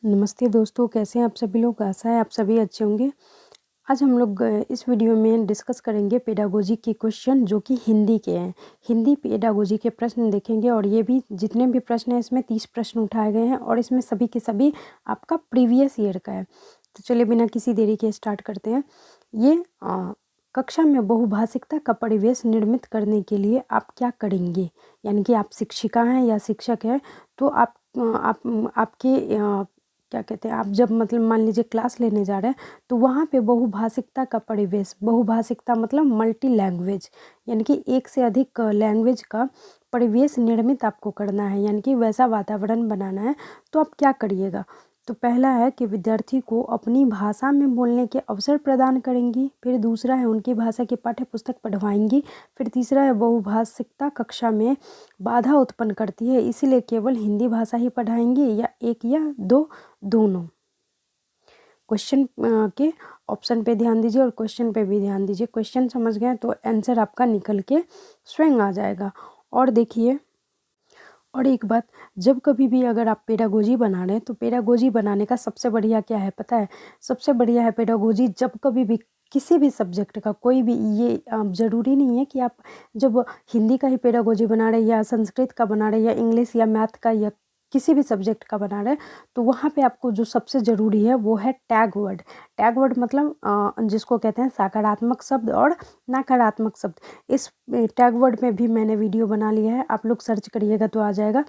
नमस्ते दोस्तों, कैसे हैं आप सभी लोग। आशा है आप सभी अच्छे होंगे। आज हम लोग इस वीडियो में डिस्कस करेंगे पेडागोजी के क्वेश्चन जो कि हिंदी के हैं। हिंदी पेडागोजी के प्रश्न देखेंगे और ये भी जितने भी प्रश्न हैं इसमें 30 प्रश्न उठाए गए हैं और इसमें सभी के सभी आपका प्रीवियस ईयर का है। तो चलिए बिना किसी देरी के स्टार्ट करते हैं। ये कक्षा में बहुभाषिकता का परिवेश निर्मित करने के लिए आप क्या करेंगे, यानी कि आप शिक्षिका हैं या शिक्षक हैं तो आपके क्या कहते हैं, आप जब मतलब मान लीजिए क्लास लेने जा रहे हैं तो वहाँ पे बहुभाषिकता का परिवेश, बहुभाषिकता मतलब मल्टी लैंग्वेज, यानी कि एक से अधिक लैंग्वेज का परिवेश निर्मित आपको करना है, यानी कि वैसा वातावरण बनाना है। तो आप क्या करिएगा। तो पहला है कि विद्यार्थी को अपनी भाषा में बोलने के अवसर प्रदान करेंगी। फिर दूसरा है उनकी भाषा की पाठ्य पुस्तक पढ़वाएंगी। फिर तीसरा है बहुभाषिकता कक्षा में बाधा उत्पन्न करती है, इसीलिए केवल हिंदी भाषा ही पढ़ाएंगी या एक या दो, दोनों। क्वेश्चन के ऑप्शन पे ध्यान दीजिए और क्वेश्चन पे भी ध्यान दीजिए। क्वेश्चन समझ गए तो आंसर आपका निकल के स्वयं आ जाएगा। और देखिए, और एक बात, जब कभी भी अगर आप पेडागोजी बना रहे हैं तो पेडागोजी बनाने का सबसे बढ़िया क्या है पता है? सबसे बढ़िया है पेडागोजी जब कभी भी किसी भी सब्जेक्ट का कोई भी, ये ज़रूरी नहीं है कि आप जब हिंदी का ही पेडागोजी बना रहे या संस्कृत का बना रहे या इंग्लिश या मैथ का या किसी भी सब्जेक्ट का बना रहे, तो वहाँ पे आपको जो सबसे ज़रूरी है वो है टैग वर्ड। टैग वर्ड मतलब जिसको कहते हैं सकारात्मक शब्द और नकारात्मक शब्द। इस टैग वर्ड में भी मैंने वीडियो बना लिया है, आप लोग सर्च करिएगा तो आ जाएगा,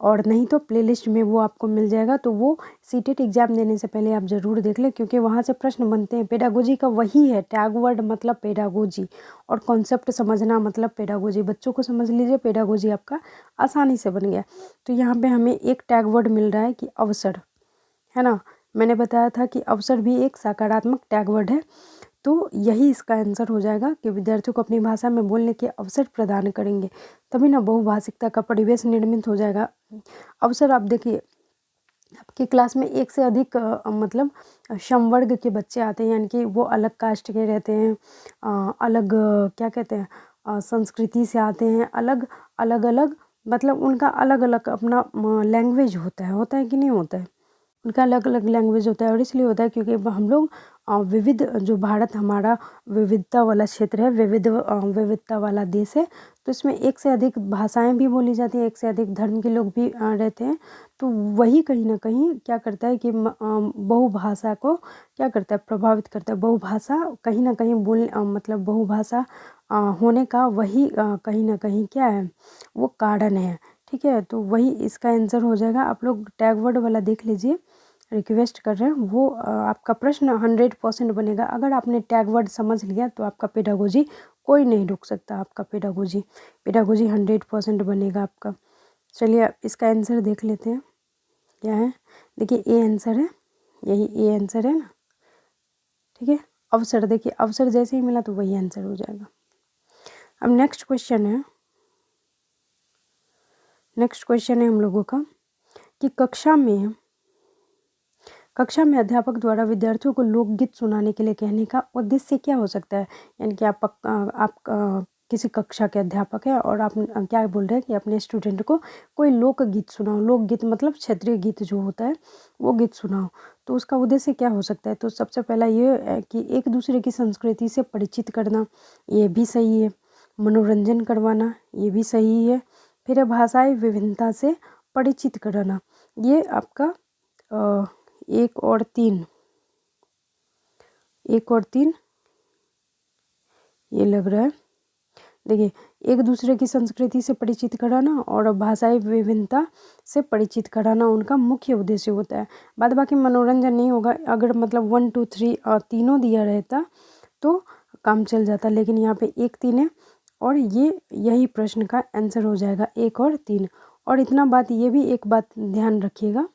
और नहीं तो प्लेलिस्ट में वो आपको मिल जाएगा। तो वो सीटेट एग्ज़ाम देने से पहले आप ज़रूर देख लें, क्योंकि वहाँ से प्रश्न बनते हैं। पेडागोजी का वही है, टैग वर्ड मतलब पेडागोजी, और कॉन्सेप्ट समझना मतलब पेडागोजी। बच्चों को समझ लीजिए, पेडागोजी आपका आसानी से बन गया। तो यहाँ पे हमें एक टैग वर्ड मिल रहा है कि अवसर, है ना। मैंने बताया था कि अवसर भी एक सकारात्मक टैग वर्ड है। तो यही इसका आंसर हो जाएगा कि विद्यार्थियों को अपनी भाषा में बोलने के अवसर प्रदान करेंगे, तभी ना बहुभाषिकता का परिवेश निर्मित हो जाएगा। अवसर आप देखिए, आपकी क्लास में एक से अधिक मतलब समवर्ग के बच्चे आते हैं, यानी कि वो अलग कास्ट के रहते हैं, अलग क्या कहते हैं, संस्कृति से आते हैं, अलग अलग अलग मतलब उनका अलग अलग अपना लैंग्वेज होता है कि नहीं होता है। उनका अलग अलग लैंग्वेज होता है, और इसलिए होता है क्योंकि हम लोग विविध, जो भारत हमारा विविधता वाला क्षेत्र है, विविधता वाला देश है, तो इसमें एक से अधिक भाषाएं भी बोली जाती हैं, एक से अधिक धर्म के लोग भी रहते हैं। तो वही कहीं ना कहीं क्या करता है कि बहुभाषा को क्या करता है, प्रभावित करता है। बहुभाषा कहीं ना कहीं मतलब बहुभाषा होने का वही कहीं ना कहीं क्या है, वो कारण है। ठीक है, तो वही इसका आंसर हो जाएगा। आप लोग टैग वर्ड वाला देख लीजिए, रिक्वेस्ट कर रहे हैं। वो आपका प्रश्न 100% बनेगा। अगर आपने टैग वर्ड समझ लिया तो आपका पेडागोजी कोई नहीं रोक सकता। आपका पेडागोजी 100% बनेगा आपका। चलिए अब इसका आंसर देख लेते हैं क्या है। देखिए ए आंसर है, यही ए आंसर है ना। ठीक है, अवसर, देखिए अवसर जैसे ही मिला तो वही आंसर हो जाएगा। अब नेक्स्ट क्वेश्चन है हम लोगों का कि कक्षा में अध्यापक द्वारा विद्यार्थियों को लोकगीत सुनाने के लिए कहने का उद्देश्य क्या हो सकता है। यानी कि आप किसी कक्षा के अध्यापक हैं और आप क्या बोल रहे हैं कि अपने स्टूडेंट को कोई लोकगीत सुनाओ। लोकगीत मतलब क्षेत्रीय गीत जो होता है वो गीत सुनाओ। तो उसका उद्देश्य क्या हो सकता है। तो सबसे पहला ये है कि एक दूसरे की संस्कृति से परिचित करना, ये भी सही है। मनोरंजन करवाना, ये भी सही है। फिर है भाषाई विभिन्नता से परिचित कराना, ये आपका 1 और 3 ये लग रहा है। देखिए, एक दूसरे की संस्कृति से परिचित कराना और भाषाई विभिन्नता से परिचित कराना उनका मुख्य उद्देश्य होता है। बाद बाकी मनोरंजन नहीं होगा। अगर मतलब 1 2 3 तीनों दिया रहता तो काम चल जाता, लेकिन यहाँ पे 1 3 है और यही प्रश्न का आंसर हो जाएगा 1 और 3। और इतना बात, ये भी एक बात ध्यान रखिएगा,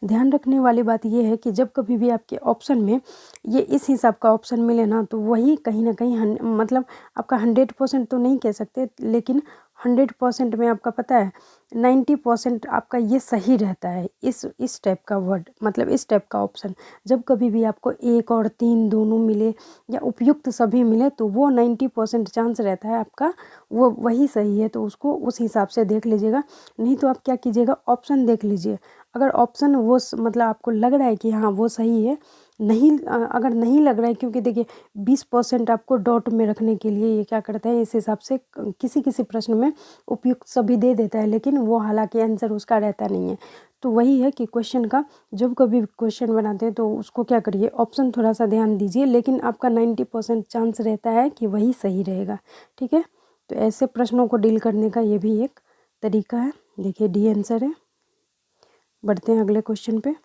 ध्यान रखने वाली बात यह है कि जब कभी भी आपके ऑप्शन में ये इस हिसाब का ऑप्शन मिले ना, तो वही कहीं ना कहीं मतलब आपका 100% तो नहीं कह सकते, लेकिन 100% में आपका पता है 90% आपका ये सही रहता है। इस टाइप का वर्ड मतलब इस टाइप का ऑप्शन जब कभी भी आपको 1 और 3 दोनों मिले या उपयुक्त सभी मिले, तो वो 90% चांस रहता है आपका वो वही सही है। तो उसको उस हिसाब से देख लीजिएगा। नहीं तो आप क्या कीजिएगा, ऑप्शन देख लीजिए। अगर ऑप्शन वो मतलब आपको लग रहा है कि हाँ वो सही है, नहीं अगर नहीं लग रहा है, क्योंकि देखिए 20% आपको डॉट में रखने के लिए ये क्या करता है, इस हिसाब से किसी किसी प्रश्न में उपयुक्त सभी दे देता है, लेकिन वो हालांकि आंसर उसका रहता नहीं है। तो वही है कि क्वेश्चन का जब कभी क्वेश्चन बनाते हैं तो उसको क्या करिए, ऑप्शन थोड़ा सा ध्यान दीजिए, लेकिन आपका 90% चांस रहता है कि वही सही रहेगा। ठीक है, तो ऐसे प्रश्नों को डील करने का ये भी एक तरीका है। देखिए डी आंसर है। बढ़ते हैं अगले क्वेश्चन पे।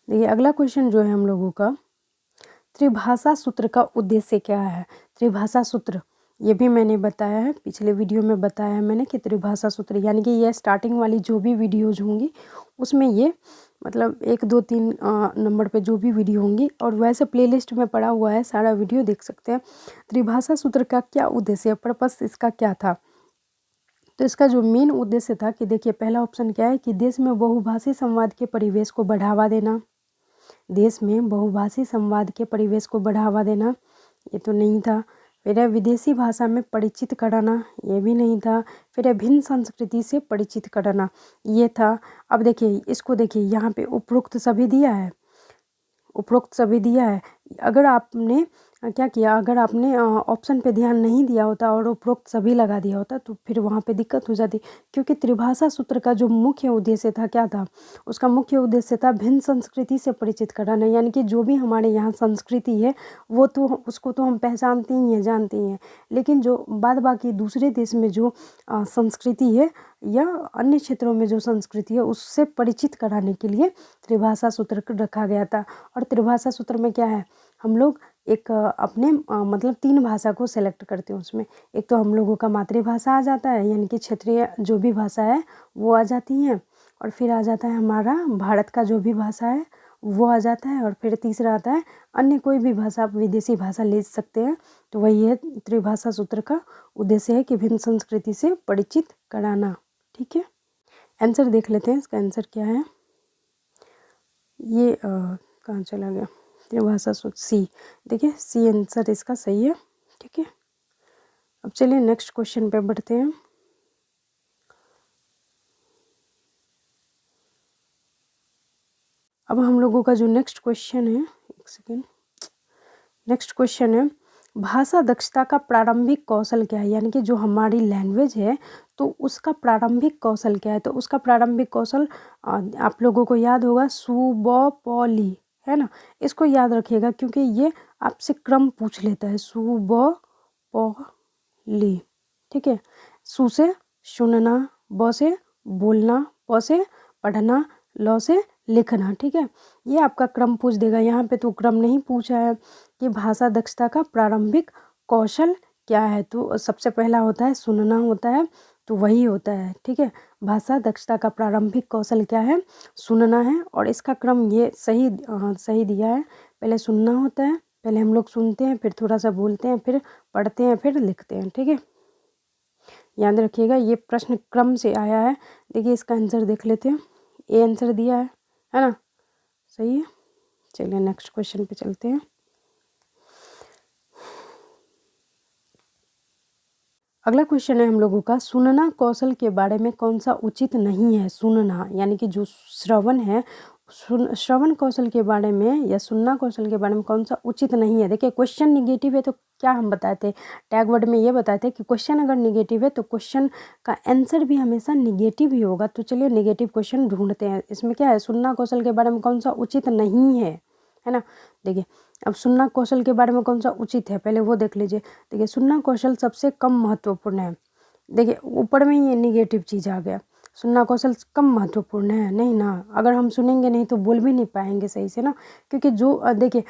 देखिए अगला क्वेश्चन जो है हम लोगों का, त्रिभाषा सूत्र का उद्देश्य क्या है। त्रिभाषा सूत्र ये भी मैंने बताया है, पिछले वीडियो में बताया है मैंने कि त्रिभाषा सूत्र यानी कि ये स्टार्टिंग वाली जो भी वीडियोज होंगी उसमें ये मतलब 1 2 3 नंबर पे जो भी वीडियो होंगी, और वैसे प्लेलिस्ट में पड़ा हुआ है, सारा वीडियो देख सकते हैं। त्रिभाषा सूत्र का क्या उद्देश्य, पर्पस इसका क्या था। तो इसका जो मेन उद्देश्य था कि देखिए पहला ऑप्शन क्या है कि देश में बहुभाषी संवाद के परिवेश को बढ़ावा देना। देश में बहुभाषी संवाद के परिवेश को बढ़ावा देना, ये तो नहीं था। फिर है विदेशी भाषा में परिचित कराना, ये भी नहीं था। फिर है भिन्न संस्कृति से परिचित कराना, ये था। अब देखिए इसको देखिए यहाँ पे उपरोक्त सभी दिया है, उपरोक्त सभी दिया है। अगर आपने क्या किया, अगर आपने ऑप्शन पे ध्यान नहीं दिया होता और उपरोक्त सभी लगा दिया होता तो फिर वहाँ पे दिक्कत हो जाती, क्योंकि त्रिभाषा सूत्र का जो मुख्य उद्देश्य था क्या था, उसका मुख्य उद्देश्य था भिन्न संस्कृति से परिचित कराना, यानी कि जो भी हमारे यहाँ संस्कृति है वो तो उसको तो हम पहचानते ही हैं, जानते ही हैं, लेकिन जो बाद बाकी दूसरे देश में जो संस्कृति है या अन्य क्षेत्रों में जो संस्कृति है उससे परिचित कराने के लिए त्रिभाषा सूत्र रखा गया था। और त्रिभाषा सूत्र में क्या है, हम लोग एक अपने मतलब 3 भाषा को सेलेक्ट करते हैं उसमें। एक तो हम लोगों का मातृभाषा आ जाता है, यानी कि क्षेत्रीय जो भी भाषा है वो आ जाती हैं, और फिर आ जाता है हमारा भारत का जो भी भाषा है वो आ जाता है, और फिर तीसरा आता है अन्य कोई भी भाषा, आप विदेशी भाषा ले सकते हैं। तो वही है त्रिभाषा सूत्र का उद्देश्य है कि भिन्न संस्कृति से परिचित कराना। ठीक है, आंसर देख लेते हैं, इसका आंसर क्या है। ये कहाँ चला गया, त्रिभाषा सूत्र सी। देखिए सी आंसर इसका सही है। ठीक है, अब चलिए नेक्स्ट क्वेश्चन पे बढ़ते हैं। अब हम लोगों का जो नेक्स्ट क्वेश्चन है, एक सेकेंड, नेक्स्ट क्वेश्चन है भाषा दक्षता का प्रारंभिक कौशल क्या है, यानी कि जो हमारी लैंग्वेज है तो उसका प्रारंभिक कौशल क्या है। तो उसका प्रारंभिक कौशल आप लोगों को याद होगा सु ब प ली, है ना, इसको याद रखिएगा क्योंकि ये आपसे क्रम पूछ लेता है, सु ब प ली। ठीक है, सु से सुनना, ब से बोलना, प से पढ़ना, ल से लिखना। ठीक है, ये आपका क्रम पूछ देगा। यहाँ पे तो क्रम नहीं पूछा है कि भाषा दक्षता का प्रारंभिक कौशल क्या है, तो सबसे पहला होता है सुनना होता है, तो वही होता है। ठीक है, भाषा दक्षता का प्रारंभिक कौशल क्या है, सुनना है, और इसका क्रम ये सही दिया है। पहले सुनना होता है, पहले हम लोग सुनते हैं, फिर थोड़ा सा बोलते हैं, फिर पढ़ते हैं, फिर लिखते हैं। ठीक है, याद रखिएगा ये प्रश्न क्रम से आया है। देखिए इसका आंसर देख लेते हैं, ए आंसर दिया है ना, सही है। चलिए नेक्स्ट क्वेश्चन पे चलते हैं। अगला क्वेश्चन है हम लोगों का, सुनना कौशल के बारे में कौन सा उचित नहीं है। सुनना यानी कि जो श्रवण है, श्रवण कौशल के बारे में या सुनना कौशल के बारे में कौन सा उचित नहीं है। देखिए क्वेश्चन निगेटिव है तो क्या हम बताए थे, टैग वर्ड में ये बताए थे कि क्वेश्चन अगर निगेटिव है तो क्वेश्चन का आंसर भी हमेशा निगेटिव ही होगा। तो चलिए निगेटिव क्वेश्चन ढूंढते हैं। इसमें क्या है, सुनना कौशल के बारे में कौन सा उचित नहीं है ना। देखिए अब सुनना कौशल के बारे में कौन सा उचित है, पहले वो देख लीजिए। देखिए सुनना कौशल सबसे कम महत्वपूर्ण है। देखिए ऊपर में ये निगेटिव चीज़ आ गया, सुनना कौशल कम महत्वपूर्ण है, नहीं ना, अगर हम सुनेंगे नहीं तो बोल भी नहीं पाएंगे सही से ना। क्योंकि जो देखिए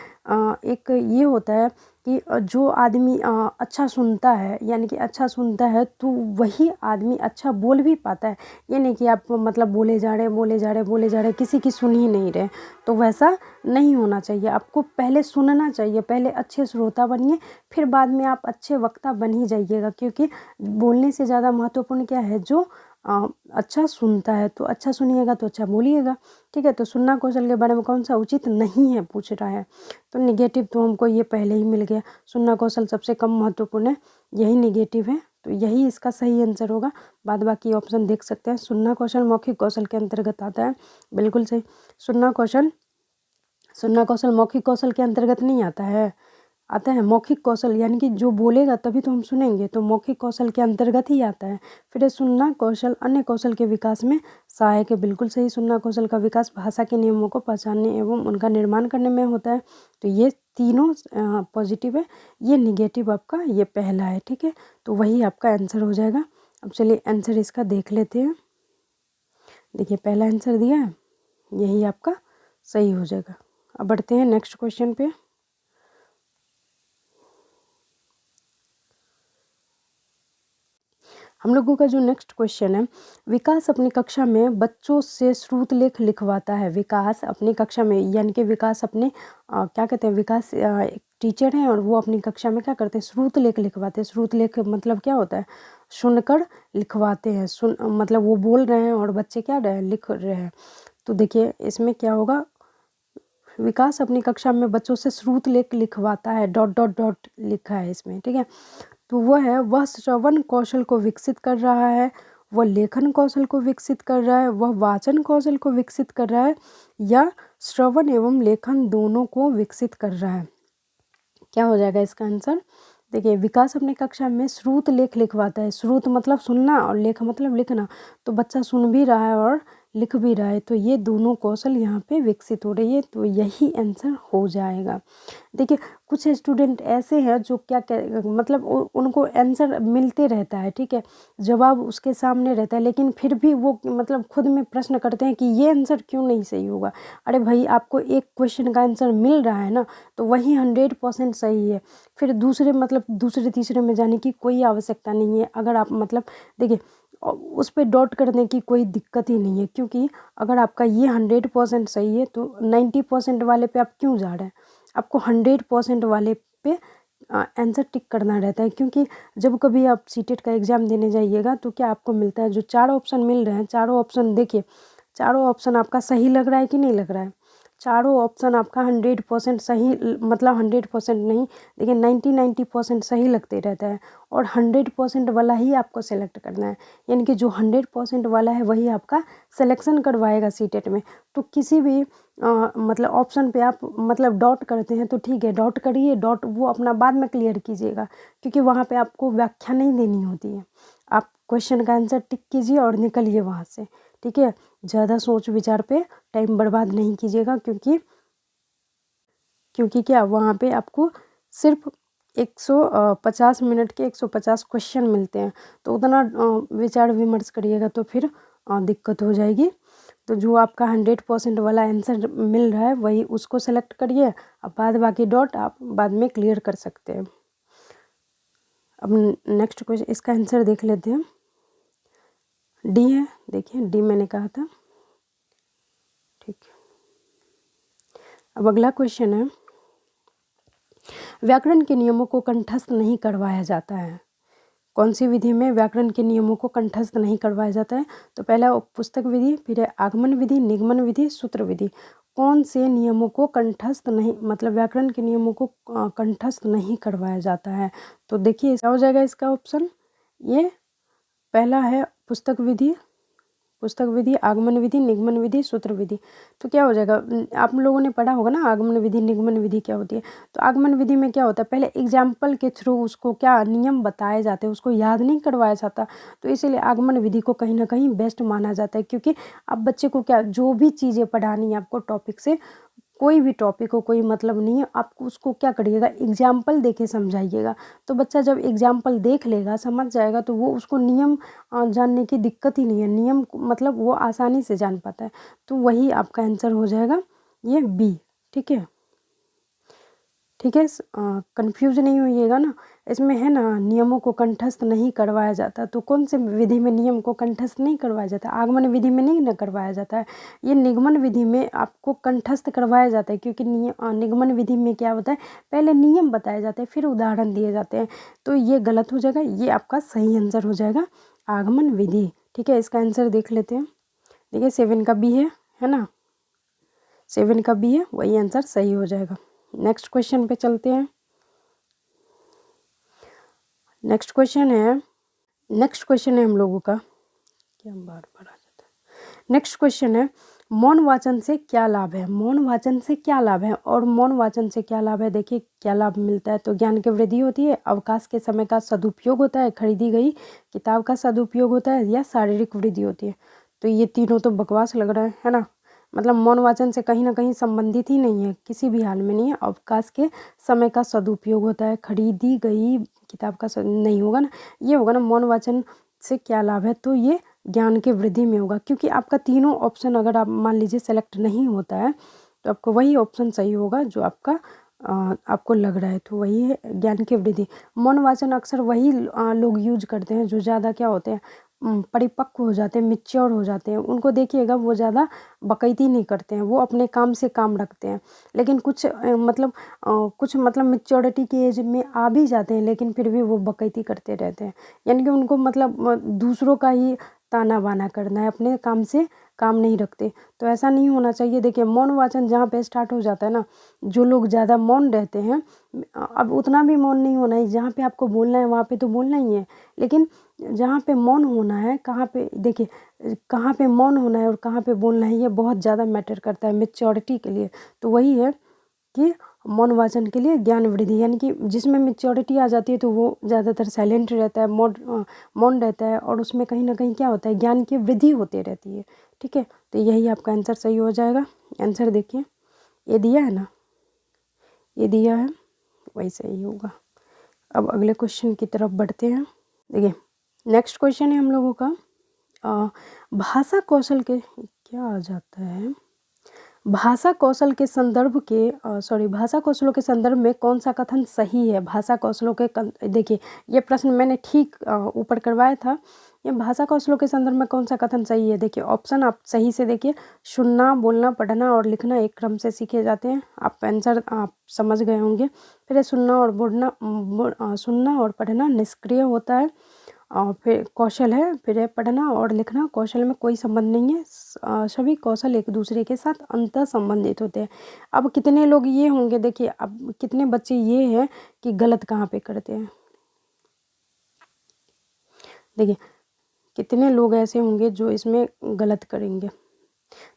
एक ये होता है कि जो आदमी अच्छा सुनता है, यानी कि अच्छा सुनता है तो वही आदमी अच्छा बोल भी पाता है। ये नहीं कि आप मतलब बोले जा रहे किसी की सुन ही नहीं रहे, तो वैसा नहीं होना चाहिए। आपको पहले सुनना चाहिए, पहले अच्छे श्रोता बनिए, फिर बाद में आप अच्छे वक्ता बन ही जाइएगा। क्योंकि बोलने से ज़्यादा महत्वपूर्ण क्या है, जो अच्छा सुनता है। तो अच्छा सुनिएगा तो अच्छा बोलिएगा। ठीक है, तो सुनना कौशल के बारे में कौन सा उचित नहीं है पूछ रहा है, तो निगेटिव तो हमको ये पहले ही मिल गया, सुनना कौशल सबसे कम महत्वपूर्ण है, यही निगेटिव है। तो यही इसका सही आंसर होगा। बाद बाकी ऑप्शन देख सकते हैं। सुनना कौशल मौखिक कौशल के अंतर्गत आता है, बिल्कुल सही। सुनना कौशल मौखिक कौशल के अंतर्गत नहीं आता है, आता है मौखिक कौशल, यानी कि जो बोलेगा तभी तो हम सुनेंगे, तो मौखिक कौशल के अंतर्गत ही आता है। फिर सुनना कौशल अन्य कौशल के विकास में सहायक है, बिल्कुल सही। सुनना कौशल का विकास भाषा के नियमों को पहचानने एवं उनका निर्माण करने में होता है। तो ये तीनों पॉजिटिव है, ये निगेटिव आपका ये पहला है, ठीक है। तो वही आपका आंसर हो जाएगा। अब चलिए आंसर इसका देख लेते हैं। देखिए पहला आंसर दिया है, यही आपका सही हो जाएगा। अब बढ़ते हैं नेक्स्ट क्वेश्चन पे। हम लोगों का जो नेक्स्ट क्वेश्चन है, विकास अपनी कक्षा में बच्चों से श्रुतलेख लिखवाता है। विकास अपनी कक्षा में, यानी कि विकास अपने क्या कहते हैं, विकास एक टीचर हैं और वो अपनी कक्षा में क्या करते हैं, श्रुतलेख लिखवाते हैं। श्रुतलेख मतलब क्या होता है, सुनकर लिखवाते हैं। मतलब वो बोल रहे हैं और बच्चे क्या रहे लिख रहे हैं। तो देखिए इसमें क्या होगा, विकास अपनी कक्षा में बच्चों से श्रुतलेख लिखवाता है, डॉट डॉट डॉट लिखा है इसमें, ठीक है। तो वह श्रवण कौशल को विकसित कर रहा है, वह लेखन कौशल को विकसित कर रहा है, वह वाचन कौशल को विकसित कर रहा है, या श्रवण एवं लेखन दोनों को विकसित कर रहा है। क्या हो जाएगा इसका आंसर। देखिए विकास अपनी कक्षा में श्रुत लेख लिखवाता है। श्रुत मतलब सुनना और लेख मतलब लिखना, तो बच्चा सुन भी रहा है और लिख भी रहा है, तो ये दोनों कौशल यहाँ पे विकसित हो रही है, तो यही आंसर हो जाएगा। देखिए कुछ स्टूडेंट ऐसे हैं जो मतलब उनको आंसर मिलते रहता है, ठीक है, जवाब उसके सामने रहता है, लेकिन फिर भी वो मतलब खुद में प्रश्न करते हैं कि ये आंसर क्यों नहीं सही होगा। अरे भाई आपको एक क्वेश्चन का आंसर मिल रहा है ना, तो वही 100% सही है। फिर दूसरे तीसरे में जाने की कोई आवश्यकता नहीं है। अगर आप मतलब देखिए उस पर डॉट करने की कोई दिक्कत ही नहीं है, क्योंकि अगर आपका ये 100% सही है तो 90% वाले पे आप क्यों जा रहे हैं। आपको 100% वाले पे आंसर टिक करना रहता है, क्योंकि जब कभी आप सीटेट का एग्ज़ाम देने जाइएगा तो क्या आपको मिलता है, जो 4 ऑप्शन मिल रहे हैं, चारों ऑप्शन देखिए, चारों ऑप्शन आपका सही लग रहा है कि नहीं लग रहा है। चारों ऑप्शन आपका 100% सही, मतलब 100% नहीं, लेकिन 90% सही लगते रहता है, और 100% वाला ही आपको सेलेक्ट करना है। यानी कि जो 100% वाला है वही आपका सिलेक्शन करवाएगा सीटेट में। तो किसी भी मतलब ऑप्शन पे आप मतलब डॉट करते हैं तो ठीक है, डॉट करिए, डॉट वो अपना बाद में क्लियर कीजिएगा, क्योंकि वहाँ पे आपको व्याख्या नहीं देनी होती है। आप क्वेश्चन का आंसर टिक कीजिए और निकलिए वहाँ से, ठीक है। ज़्यादा सोच विचार पे टाइम बर्बाद नहीं कीजिएगा, क्योंकि क्या वहाँ पे आपको सिर्फ 150 मिनट के 150 क्वेश्चन मिलते हैं, तो उतना विचार विमर्श करिएगा तो फिर दिक्कत हो जाएगी। तो जो आपका 100% वाला आंसर मिल रहा है वही उसको सेलेक्ट करिए, अब बाद बाकी डॉट आप बाद में क्लियर कर सकते हैं। अब नेक्स्ट क्वेश्चन, इसका आंसर देख लेते हैं। डी है, देखिए डी मैंने कहा था, ठीक। अब अगला क्वेश्चन है, व्याकरण के नियमों को कंठस्थ नहीं करवाया जाता है। कौन सी विधि में व्याकरण के नियमों को कंठस्थ नहीं करवाया जाता है। तो पहला पुस्तक विधि, फिर है आगमन विधि, निगमन विधि, सूत्र विधि। कौन से नियमों को कंठस्थ नहीं, मतलब व्याकरण के नियमों को कंठस्थ नहीं करवाया जाता है। तो देखिए क्या हो जाएगा इसका ऑप्शन, ये पहला है पुस्तक विधि, आगमन विधि, निगमन विधि, सूत्र विधि। तो क्या हो जाएगा, आप लोगों ने पढ़ा होगा ना आगमन विधि निगमन विधि क्या होती है। तो आगमन विधि में क्या होता है, पहले एग्जाम्पल के थ्रू उसको क्या नियम बताए जाते हैं, उसको याद नहीं करवाया जाता। तो इसीलिए आगमन विधि को कहीं ना कहीं बेस्ट माना जाता है, क्योंकि अब बच्चे को क्या जो भी चीज़ें पढ़ानी है आपको टॉपिक से, कोई भी टॉपिक हो कोई मतलब नहीं है, आपको उसको क्या करिएगा एग्जाम्पल देके समझाइएगा। तो बच्चा जब एग्जाम्पल देख लेगा समझ जाएगा, तो वो उसको नियम जानने की दिक्कत ही नहीं है, नियम मतलब वो आसानी से जान पाता है। तो वही आपका आंसर हो जाएगा ये बी, ठीक है, ठीक है। कंफ्यूज नहीं होइएगा ना, इसमें है ना नियमों को कंठस्थ नहीं करवाया जाता। तो कौन से विधि में नियम को कंठस्थ नहीं करवाया जाता, आगमन विधि में नहीं ना करवाया जाता है, ये निगमन विधि में आपको कंठस्थ करवाया जाता है। क्योंकि निगमन विधि में क्या होता है, पहले नियम बताए जाते हैं फिर उदाहरण दिए जाते हैं। तो ये गलत हो जाएगा, ये आपका सही आंसर हो जाएगा आगमन विधि, ठीक है। इसका आंसर देख लेते हैं। देखिए 7 का बी है ना, 7 का बी है, वही आंसर सही हो जाएगा। नेक्स्ट क्वेश्चन पे चलते हैं। नेक्स्ट क्वेश्चन है, नेक्स्ट क्वेश्चन है हम लोगों का, क्या बार बार आ जाता है। नेक्स्ट क्वेश्चन है, मौन वाचन से क्या लाभ है? मौन वाचन से क्या लाभ है? और मौन वाचन से क्या लाभ है, देखिए क्या लाभ मिलता है। तो ज्ञान की वृद्धि होती है, अवकाश के समय का सदुपयोग होता है, खरीदी गई किताब का सदुपयोग होता है, या शारीरिक वृद्धि होती है। तो ये तीनों तो बकवास लग रहा है ना। मतलब मौन वाचन से कहीं ना कहीं संबंधित ही नहीं है, किसी भी हाल में नहीं है। अवकाश के समय का सदुपयोग होता है, खरीदी गई किताब का नहीं होगा ना, ये होगा ना मौन वाचन से क्या लाभ है। तो ये ज्ञान की वृद्धि में होगा, क्योंकि आपका तीनों ऑप्शन अगर आप मान लीजिए सेलेक्ट नहीं होता है तो आपको वही ऑप्शन सही होगा जो आपका आपको लग रहा है। तो वही है ज्ञान की वृद्धि। मौन वाचन अक्सर वही लोग यूज करते हैं जो ज़्यादा क्या होते हैं, परिपक्व हो जाते हैं, मिच्योर हो जाते हैं। उनको देखिएगा वो ज़्यादा बकैती नहीं करते हैं, वो अपने काम से काम रखते हैं। लेकिन कुछ कुछ मतलब मेच्योरिटी की एज में आ भी जाते हैं, लेकिन फिर भी वो बकैती करते रहते हैं। यानी कि उनको मतलब दूसरों का ही ताना बाना करना है, अपने काम से काम नहीं रखते। तो ऐसा नहीं होना चाहिए। देखिए मौन वाचन जहाँ पे स्टार्ट हो जाता है ना, जो लोग ज़्यादा मौन रहते हैं, अब उतना भी मौन नहीं होना है। जहाँ पे आपको बोलना है वहाँ पे तो बोलना ही है, लेकिन जहाँ पे मौन होना है, कहाँ पे देखिए कहाँ पे मौन होना है और कहाँ पे बोलना है, ये बहुत ज़्यादा मैटर करता है मेच्योरिटी के लिए। तो वही है कि मौन वाचन के लिए ज्ञान वृद्धि, यानी कि जिसमें मेच्योरिटी आ जाती है तो वो ज़्यादातर साइलेंट रहता है, मौन रहता है, और उसमें कहीं ना कहीं क्या होता है, ज्ञान की वृद्धि होती रहती है। ठीक है, तो यही आपका आंसर सही हो जाएगा। आंसर देखिए, ये दिया है ना, ये दिया है, वही सही होगा। अब अगले क्वेश्चन की तरफ बढ़ते हैं। देखिए नेक्स्ट क्वेश्चन है हम लोगों का, भाषा कौशल के क्या आ जाता है, भाषा कौशल के संदर्भ के भाषा कौशलों के संदर्भ में कौन सा कथन सही है? भाषा कौशलों के देखिए ये प्रश्न मैंने ठीक ऊपर करवाया था। ये भाषा कौशलों के संदर्भ में कौन सा कथन सही है? देखिए ऑप्शन आप सही से देखिए, सुनना, बोलना, पढ़ना और लिखना एक क्रम से सीखे जाते हैं। आप आंसर आप समझ गए होंगे। फिर सुनना और सुनना और पढ़ना निष्क्रिय होता है। और फिर कौशल है, फिर है पढ़ना और लिखना, कौशल में कोई संबंध नहीं है। सभी कौशल एक दूसरे के साथ अंतः संबंधित होते हैं। अब कितने लोग ये होंगे, देखिए अब कितने बच्चे ये हैं कि गलत कहाँ पे करते हैं। देखिए कितने लोग ऐसे होंगे जो इसमें गलत करेंगे।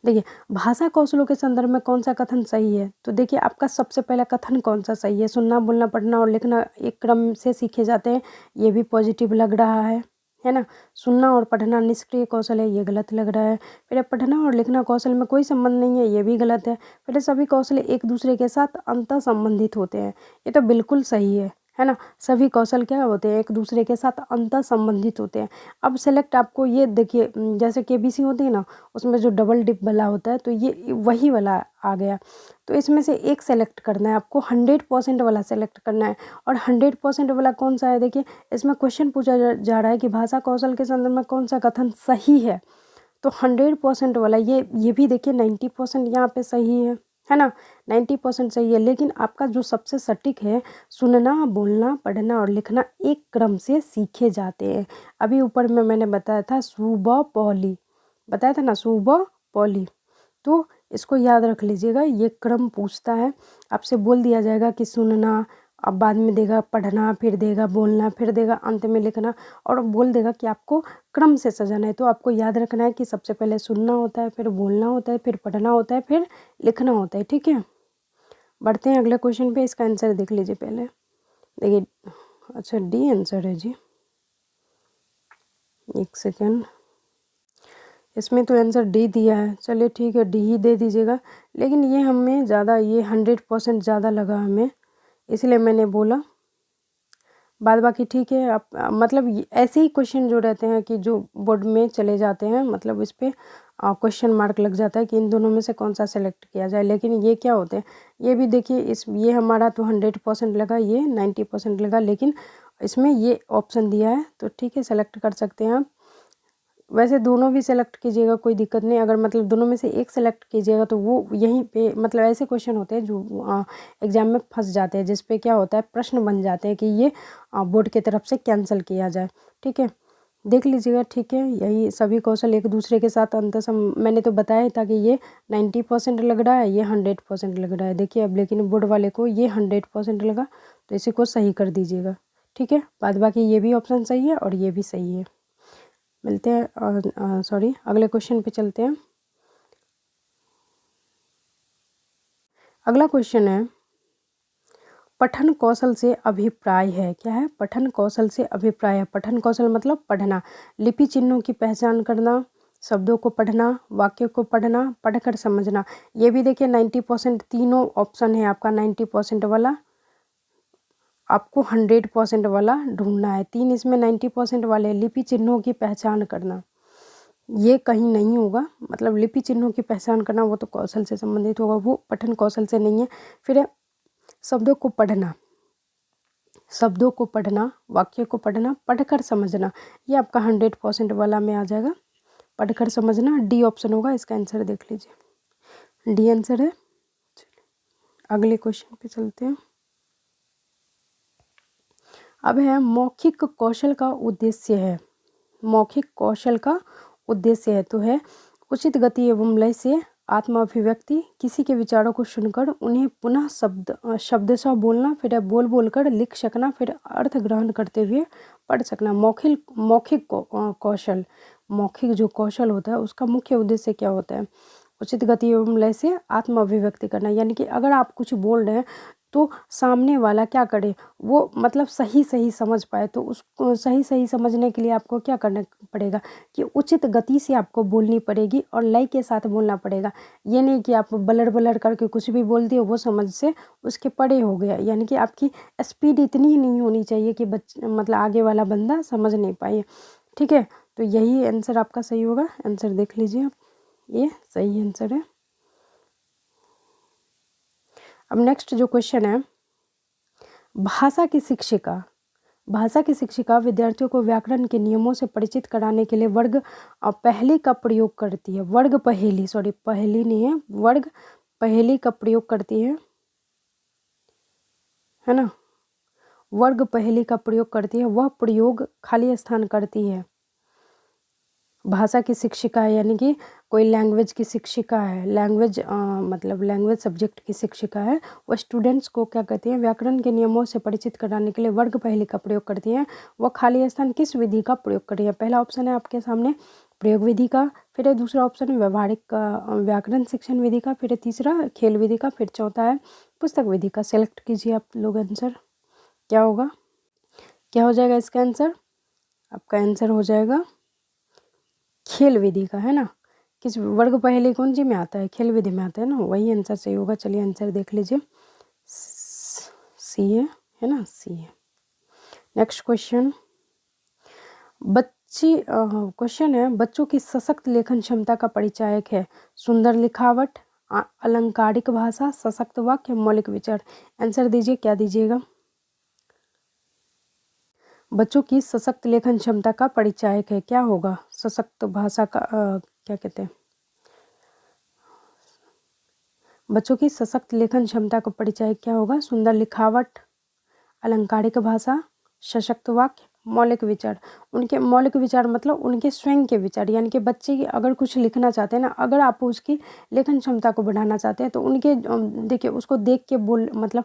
देखिए भाषा कौशलों के संदर्भ में कौन सा कथन सही है? तो देखिए आपका सबसे पहला कथन कौन सा सही है? सुनना, बोलना, पढ़ना और लिखना एक क्रम से सीखे जाते हैं, ये भी पॉजिटिव लग रहा है ना। सुनना और पढ़ना निष्क्रिय कौशल है, ये गलत लग रहा है। फिर पढ़ना और लिखना कौशल में कोई संबंध नहीं है, ये भी गलत है। फिर सभी कौशल एक दूसरे के साथ अंतः संबंधित होते हैं, ये तो बिल्कुल सही है ना। सभी कौशल क्या होते हैं, एक दूसरे के साथ अंतः संबंधित होते हैं। अब सेलेक्ट आपको ये देखिए, जैसे केबीसी होती है ना, उसमें जो डबल डिप वाला होता है, तो ये वही वाला आ गया। तो इसमें से एक सेलेक्ट करना है आपको, 100% वाला सेलेक्ट करना है। और 100% वाला कौन सा है? देखिए इसमें क्वेश्चन पूछा जा रहा है कि भाषा कौशल के संदर्भ में कौन सा कथन सही है। तो 100% वाला ये भी देखिए 90% यहाँ पे सही है ना, 90% सही है। लेकिन आपका जो सबसे सटीक है, सुनना, बोलना, पढ़ना और लिखना एक क्रम से सीखे जाते हैं। अभी ऊपर में मैंने बताया था सुबह पौली, बताया था ना, सुबह पौली। तो इसको याद रख लीजिएगा, ये क्रम पूछता है आपसे। बोल दिया जाएगा कि सुनना, अब बाद में देगा पढ़ना, फिर देगा बोलना, फिर देगा अंत में लिखना, और बोल देगा कि आपको क्रम से सजाना है। तो आपको याद रखना है कि सबसे पहले सुनना होता है, फिर बोलना होता है, फिर पढ़ना होता है, फिर लिखना होता है। ठीक है, बढ़ते हैं अगले क्वेश्चन पे। इसका आंसर देख लीजिए पहले। देखिए अच्छा डी आंसर है जी, एक सेकेंड, इसमें तो आंसर डी दिया है। चलिए ठीक है, डी ही दे दीजिएगा। लेकिन ये हमें ज़्यादा, ये 100% ज़्यादा लगा हमें, इसलिए मैंने बोला। बाद बाकी ठीक है। आप मतलब ऐसे ही क्वेश्चन जो रहते हैं कि जो बोर्ड में चले जाते हैं, मतलब इस पर क्वेश्चन मार्क लग जाता है कि इन दोनों में से कौन सा सेलेक्ट किया जाए। लेकिन ये क्या होते हैं, ये भी देखिए ये हमारा तो 100% लगा, ये 90% लगा, लेकिन इसमें ये ऑप्शन दिया है तो ठीक है, सेलेक्ट कर सकते हैं आप। वैसे दोनों भी सेलेक्ट कीजिएगा, कोई दिक्कत नहीं। अगर मतलब दोनों में से एक सेलेक्ट कीजिएगा तो वो यहीं पे, मतलब ऐसे क्वेश्चन होते हैं जो एग्ज़ाम में फंस जाते हैं, जिस पे क्या होता है, प्रश्न बन जाते हैं कि ये बोर्ड की तरफ से कैंसिल किया जाए। ठीक है, देख लीजिएगा। ठीक है, यही सभी कौशल एक दूसरे के साथ मैंने तो बताया ही था कि ये 90% लग रहा है, ये 100% लग रहा है। देखिए अब लेकिन बोर्ड वाले को ये 100% लगा, तो इसी को सही कर दीजिएगा। ठीक है, बाद बाकी ये भी ऑप्शन सही है और ये भी सही है। मिलते हैं सॉरी अगले क्वेश्चन पे चलते हैं। अगला क्वेश्चन है पठन कौशल से अभिप्राय है। क्या है? पठन कौशल से अभिप्राय है। पठन कौशल मतलब पढ़ना, लिपि चिन्हों की पहचान करना, शब्दों को पढ़ना, वाक्य को पढ़ना, पढ़कर समझना। ये भी देखिए 90% तीनों ऑप्शन है आपका। 90% वाला आपको 100% वाला ढूंढना है। 3 इसमें 90% वाले। लिपि चिन्हों की पहचान करना ये कहीं नहीं होगा, मतलब लिपि चिन्हों की पहचान करना वो तो कौशल से संबंधित होगा, वो पठन कौशल से नहीं है। फिर है शब्दों को पढ़ना, शब्दों को पढ़ना, वाक्य को पढ़ना, पढ़कर समझना, ये आपका 100% वाला में आ जाएगा। पढ़कर समझना डी ऑप्शन होगा, इसका आंसर देख लीजिए, डी आंसर है। अगले क्वेश्चन पे चलते हैं। अब है मौखिक कौशल का उद्देश्य है। मौखिक कौशल का उद्देश्य है तो है उचित गति एवं लय से आत्म अभिव्यक्ति, किसी के विचारों को सुनकर उन्हें पुनः शब्दशः बोलना, फिर बोल बोलकर लिख सकना, फिर अर्थ ग्रहण करते हुए पढ़ सकना। मौखिक कौशल, मौखिक जो कौशल होता है उसका मुख्य उद्देश्य क्या होता है? उचित गति एवं लय से आत्म अभिव्यक्ति करना, यानी कि अगर आप कुछ बोल रहे हैं तो सामने वाला क्या करे, वो मतलब सही सही समझ पाए। तो उसको सही सही समझने के लिए आपको क्या करना पड़ेगा कि उचित गति से आपको बोलनी पड़ेगी और लय के साथ बोलना पड़ेगा। ये नहीं कि आप बलर बलर करके कुछ भी बोल दिए, वो समझ से उसके परे हो गया। यानी कि आपकी स्पीड इतनी ही नहीं होनी चाहिए कि मतलब आगे वाला बंदा समझ नहीं पाए। ठीक है, तो यही आंसर आपका सही होगा। आंसर देख लीजिए आप, ये सही आंसर है। अब नेक्स्ट जो क्वेश्चन है, भाषा की शिक्षिका विद्यार्थियों को व्याकरण के नियमों से परिचित कराने के लिए वर्ग पहेली का प्रयोग करती है। वर्ग पहेली, सॉरी पहेली नहीं है, वर्ग पहेली का प्रयोग करती है ना। वर्ग पहेली का प्रयोग करती है, वह प्रयोग खाली स्थान करती है। भाषा की शिक्षिका है, यानी कि कोई लैंग्वेज की शिक्षिका है, लैंग्वेज मतलब लैंग्वेज सब्जेक्ट की शिक्षिका है। वो स्टूडेंट्स को क्या कहती हैं, व्याकरण के नियमों से परिचित कराने के लिए वर्ग पहेली का प्रयोग करती हैं। वह खाली स्थान किस विधि का प्रयोग कर रही है? पहला ऑप्शन है आपके सामने प्रयोग विधि का, फिर है दूसरा ऑप्शन है व्यवहारिक व्याकरण शिक्षण विधि का, फिर है तीसरा खेल विधि का, फिर चौथा है पुस्तक विधि का। सेलेक्ट कीजिए आप लोग आंसर, क्या होगा, क्या हो जाएगा इसका आंसर? आपका आंसर हो जाएगा खेल विधि का, है ना। किस वर्ग पहेली कौन सी में आता है? खेल विधि में आता है ना, वही आंसर सही होगा। चलिए आंसर देख लीजिए, सी है ना, सी है। नेक्स्ट क्वेश्चन, क्वेश्चन है बच्चों की सशक्त लेखन क्षमता का परिचायक है सुंदर लिखावट, अलंकारिक भाषा, सशक्त वाक्य, मौलिक विचार। आंसर दीजिए, क्या दीजिएगा? बच्चों की सशक्त लेखन क्षमता का परिचायक है, क्या होगा? सशक्त भाषा का क्या कहते हैं, बच्चों की सशक्त लेखन क्षमता का परिचायक क्या होगा? सुंदर लिखावट, अलंकारिक भाषा, सशक्त वाक्य, मौलिक विचार। उनके मौलिक विचार मतलब उनके स्वयं के विचार, यानी कि बच्चे अगर कुछ लिखना चाहते हैं ना, अगर आप उसकी लेखन क्षमता को बढ़ाना चाहते हैं तो उनके देखिए उसको देख के बोल, मतलब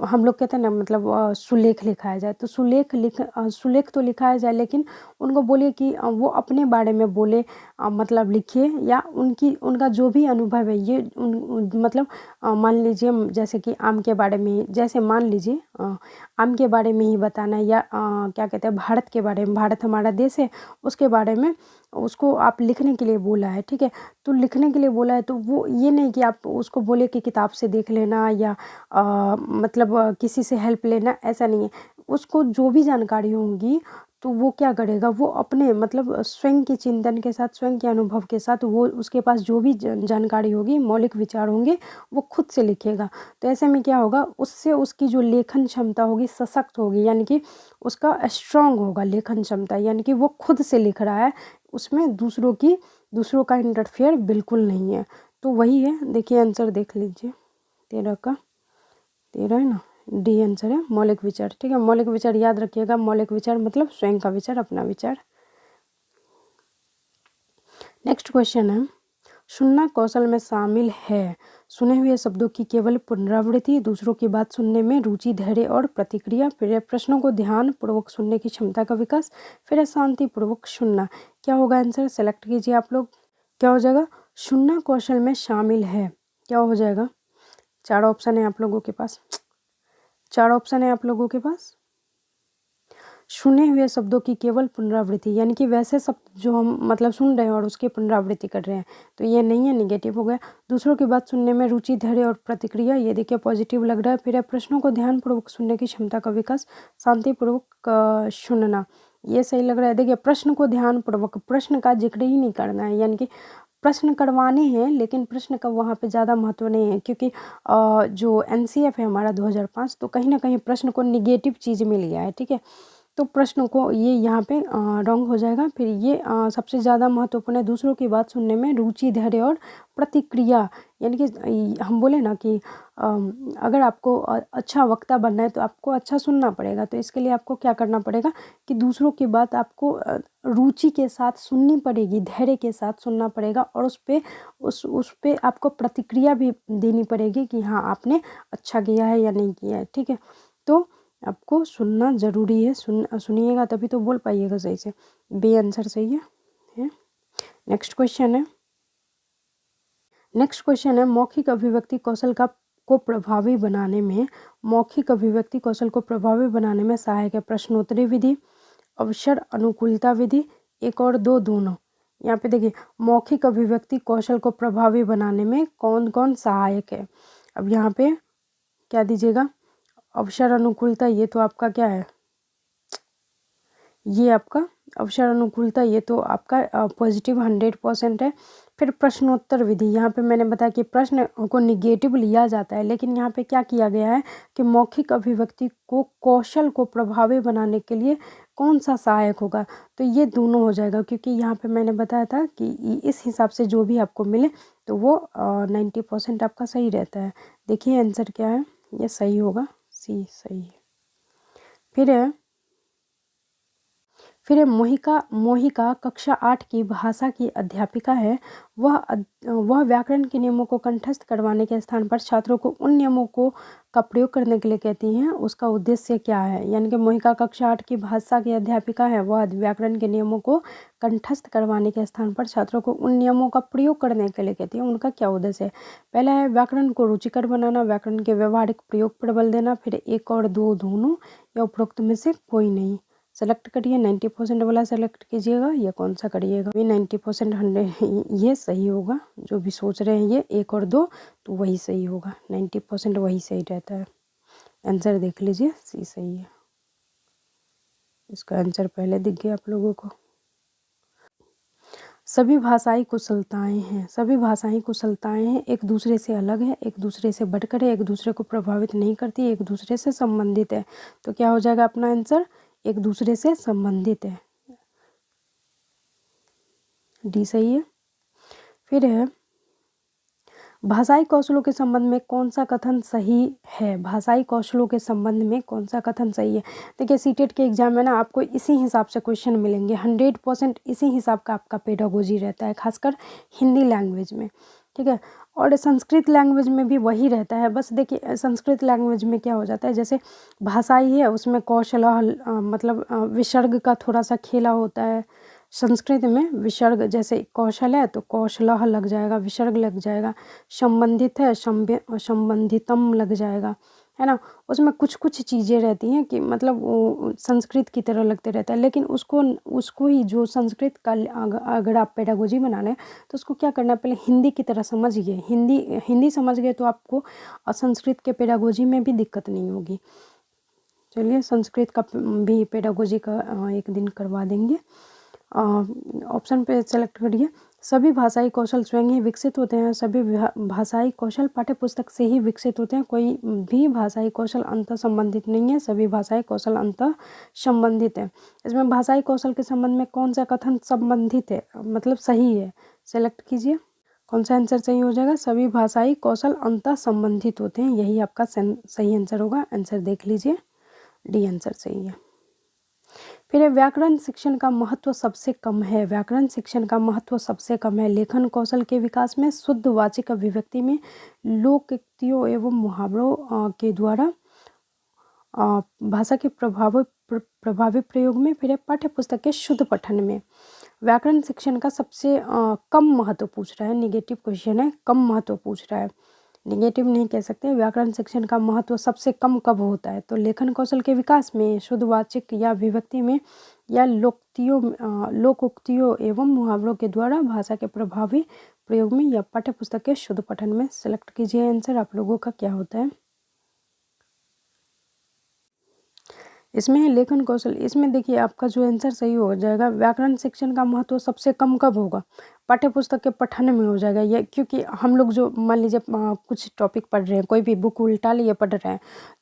हम लोग कहते हैं ना, मतलब सुलेख लिखाया जाए तो सुलेख तो लिखाया जाए, लेकिन उनको बोलिए कि वो अपने बारे में बोले, मतलब लिखिए, या उनका जो भी अनुभव है ये मतलब मान लीजिए जैसे कि आम के बारे में, जैसे मान लीजिए आम के बारे में ही बताना है, या क्या कहते हैं भारत के बारे में, भारत हमारा देश है उसके बारे में उसको आप लिखने के लिए बोला है। ठीक है, तो लिखने के लिए बोला है तो वो ये नहीं कि आप उसको बोले कि किताब से देख लेना या मतलब किसी से हेल्प लेना, ऐसा नहीं है। उसको जो भी जानकारी होगी तो वो क्या करेगा, वो अपने मतलब स्वयं के चिंतन के साथ, स्वयं के अनुभव के साथ, वो उसके पास जो भी जानकारी होगी, मौलिक विचार होंगे, वो खुद से लिखेगा। तो ऐसे में क्या होगा, उससे उसकी जो लेखन क्षमता होगी सशक्त होगी, यानी कि उसका स्ट्रांग होगा लेखन क्षमता, यानी कि वो खुद से लिख रहा है, उसमें दूसरों का इंटरफेयर बिल्कुल नहीं है। तो वही है, देखिए आंसर देख लीजिए, 13 है ना, डी आंसर है मौलिक विचार। ठीक है, मौलिक विचार याद रखिएगा, मौलिक विचार मतलब स्वयं का विचार, अपना विचार। नेक्स्ट क्वेश्चन है, सुनना कौशल में शामिल है सुने हुए शब्दों की केवल पुनरावृत्ति, दूसरों की बात सुनने में रुचि, धैर्य और प्रतिक्रिया, फिर है प्रश्नों को ध्यान पूर्वक सुनने की क्षमता का विकास, फिर है शांतिपूर्वक सुनना। क्या होगा आंसर, सेलेक्ट कीजिए आप लोग। क्या हो जाएगा, सुनना कौशल में शामिल है, क्या हो जाएगा। चार ऑप्शन है आप लोगों के पास, चार ऑप्शन है आप लोगों के पास। सुने हुए शब्दों की केवल पुनरावृत्ति, यानी कि वैसे शब्द जो हम मतलब सुन रहे हैं और उसकी पुनरावृत्ति कर रहे हैं, तो ये नहीं है, निगेटिव हो गया। दूसरों की बात सुनने में रुचि, धैर्य और प्रतिक्रिया, ये देखिए पॉजिटिव लग रहा है। फिर है प्रश्नों को ध्यानपूर्वक सुनने की क्षमता का विकास, शांतिपूर्वक सुनना, ये सही लग रहा है। देखिए प्रश्न को ध्यानपूर्वक, प्रश्न का जिक्र ही नहीं करना है, यानी कि प्रश्न करवाने हैं लेकिन प्रश्न का वहाँ पे ज़्यादा महत्व नहीं है, क्योंकि जो NCF है हमारा 2005, तो कहीं ना कहीं प्रश्न को निगेटिव चीज़ में लिया है, ठीक है। तो प्रश्न को ये यहाँ पे रॉन्ग हो जाएगा। फिर ये सबसे ज़्यादा महत्वपूर्ण है, दूसरों की बात सुनने में रुचि, धैर्य और प्रतिक्रिया, यानी कि हम बोले ना कि अगर आपको अच्छा वक्ता बनना है तो आपको अच्छा सुनना पड़ेगा। तो इसके लिए आपको क्या करना पड़ेगा कि दूसरों की बात आपको रुचि के साथ सुननी पड़ेगी, धैर्य के साथ सुनना पड़ेगा, और उस पे आपको प्रतिक्रिया भी देनी पड़ेगी कि हाँ आपने अच्छा किया है या नहीं किया है, ठीक है। तो आपको सुनना ज़रूरी है, सुनिएगा तभी तो बोल पाइएगा सही से। बी आंसर सही है। नेक्स्ट क्वेश्चन है, नेक्स्ट क्वेश्चन है मौखिक अभिव्यक्ति कौशल को प्रभावी बनाने में, मौखिक अभिव्यक्ति कौशल को प्रभावी बनाने में सहायक है प्रश्नोत्तरी विधि, अवसर अनुकूलता विधि, एक और दो, दोनों। यहाँ पे देखिए मौखिक अभिव्यक्ति कौशल को प्रभावी बनाने में कौन कौन सहायक है। अब यहाँ पे क्या दीजिएगा, अवसर अनुकूलता, ये तो आपका क्या है, ये आपका अवसर अनुकूलता, ये तो आपका पॉजिटिव 100% है। फिर प्रश्नोत्तर विधि, यहाँ पे मैंने बताया कि प्रश्न को निगेटिव लिया जाता है, लेकिन यहाँ पे क्या किया गया है कि मौखिक अभिव्यक्ति को कौशल को प्रभावी बनाने के लिए कौन सा सहायक होगा, तो ये दोनों हो जाएगा, क्योंकि यहाँ पे मैंने बताया था कि इस हिसाब से जो भी आपको मिले तो वो 90% आपका सही रहता है। देखिए आंसर क्या है, ये सही होगा, सी सही है। फिर मोहिका कक्षा 8 की भाषा की अध्यापिका है। वह व्याकरण के नियमों को कंठस्थ करवाने के स्थान पर छात्रों को उन नियमों का प्रयोग करने के लिए कहती हैं, उसका उद्देश्य क्या है। यानी कि मोहिका कक्षा 8 की भाषा की अध्यापिका है, वह व्याकरण के नियमों को कंठस्थ करवाने के स्थान पर छात्रों को उन नियमों का प्रयोग करने के लिए कहती है, उनका क्या उद्देश्य है। पहला है व्याकरण को रुचिकर बनाना, व्याकरण के व्यवहारिक प्रयोग पर बल देना, फिर एक और दो, दोनों, या उपरोक्त में से कोई नहीं। सेलेक्ट करिए, 90% वाला सेलेक्ट कीजिएगा, या कौन सा करिएगा। ये 90% 100 ये सही होगा, जो भी सोच रहे हैं ये एक और दो, तो वही सही होगा, 90% वही सही रहता है। आंसर देख लीजिए, सी सही है। इसका आंसर पहले दिख गया आप लोगों को। सभी भाषाई कुशलताएं हैं, सभी भाषाई कुशलताएं हैं, एक दूसरे से अलग है, एक दूसरे से बढ़कर है, एक दूसरे को प्रभावित नहीं करती, एक दूसरे से संबंधित है। तो क्या हो जाएगा अपना आंसर, एक दूसरे से संबंधित है, डी सही है। फिर है भाषाई कौशलों के संबंध में कौन सा कथन सही है, भाषाई कौशलों के संबंध में कौन सा कथन सही है। देखिए सीटेट के एग्जाम में ना आपको इसी हिसाब से क्वेश्चन मिलेंगे, 100% इसी हिसाब का आपका पेडागोजी रहता है, खासकर हिंदी लैंग्वेज में, ठीक है। और संस्कृत लैंग्वेज में भी वही रहता है। बस देखिए संस्कृत लैंग्वेज में क्या हो जाता है, जैसे भाषाई है उसमें कौशल मतलब विसर्ग का थोड़ा सा खेला होता है। संस्कृत में विसर्ग, जैसे कौशल है तो कौशलः लग जाएगा, विसर्ग लग जाएगा। संबंधित है, संबंधितम लग जाएगा, है ना। उसमें कुछ कुछ चीज़ें रहती हैं कि मतलब वो संस्कृत की तरह लगते रहता है, लेकिन उसको ही जो संस्कृत का अगर आप पेडागोजी बना रहे हैं तो उसको क्या करना है, पहले हिंदी की तरह समझिए। हिंदी समझ गए तो आपको संस्कृत के पेडागोजी में भी दिक्कत नहीं होगी। चलिए संस्कृत का भी पेडागोजी का एक दिन करवा देंगे। ऑप्शन पे सेलेक्ट करिए, सभी भाषाई कौशल स्वयं ही विकसित होते हैं, सभी भाषाई कौशल पाठ्यपुस्तक से ही विकसित होते हैं, कोई भी भाषाई कौशल अंतः संबंधित नहीं है, सभी भाषाई कौशल अंतः संबंधित है। इसमें भाषाई कौशल के संबंध में कौन सा कथन संबंधित है, मतलब सही है, सेलेक्ट कीजिए। कौन सा आंसर सही हो जाएगा, सभी भाषाई कौशल अंतः संबंधित होते हैं, यही आपका सही आंसर होगा। आंसर देख लीजिए, डी आंसर सही है। फिर है व्याकरण शिक्षण का महत्व सबसे कम है। व्याकरण शिक्षण का महत्व सबसे कम है। लेखन कौशल के विकास में, शुद्ध वाचिक अभिव्यक्ति में, लोकोक्तियों एवं मुहावरों के द्वारा भाषा के प्रभावी प्रयोग में, फिर है पाठ्य पुस्तक के शुद्ध पठन में। व्याकरण शिक्षण का सबसे कम महत्व पूछ रहा है, निगेटिव क्वेश्चन है, कम महत्व पूछ रहा है, निगेटिव नहीं कह सकते। व्याकरण शिक्षण का महत्व सबसे कम कब होता है? तो लेखन कौशल के विकास में, शुद्ध वाचिक या अभिव्यक्ति में, या लोकोक्तियों एवं मुहावरों के द्वारा भाषा के प्रभावी प्रयोग में, या पाठ्य पुस्तक के शुद्ध पठन में। सेलेक्ट कीजिए आंसर, आप लोगों का क्या होता है। इसमें है लेखन कौशल। इसमें देखिए आपका जो आंसर सही हो जाएगा, व्याकरण शिक्षण का महत्व सबसे कम कब होगा? पाठ्य पुस्तक के पठन में हो जाएगा ये, क्योंकि हम लोग जो मान लीजिए कुछ टॉपिक पढ़ रहे हैं, कोई भी बुक उल्टा लिए पढ़ रहे हैं,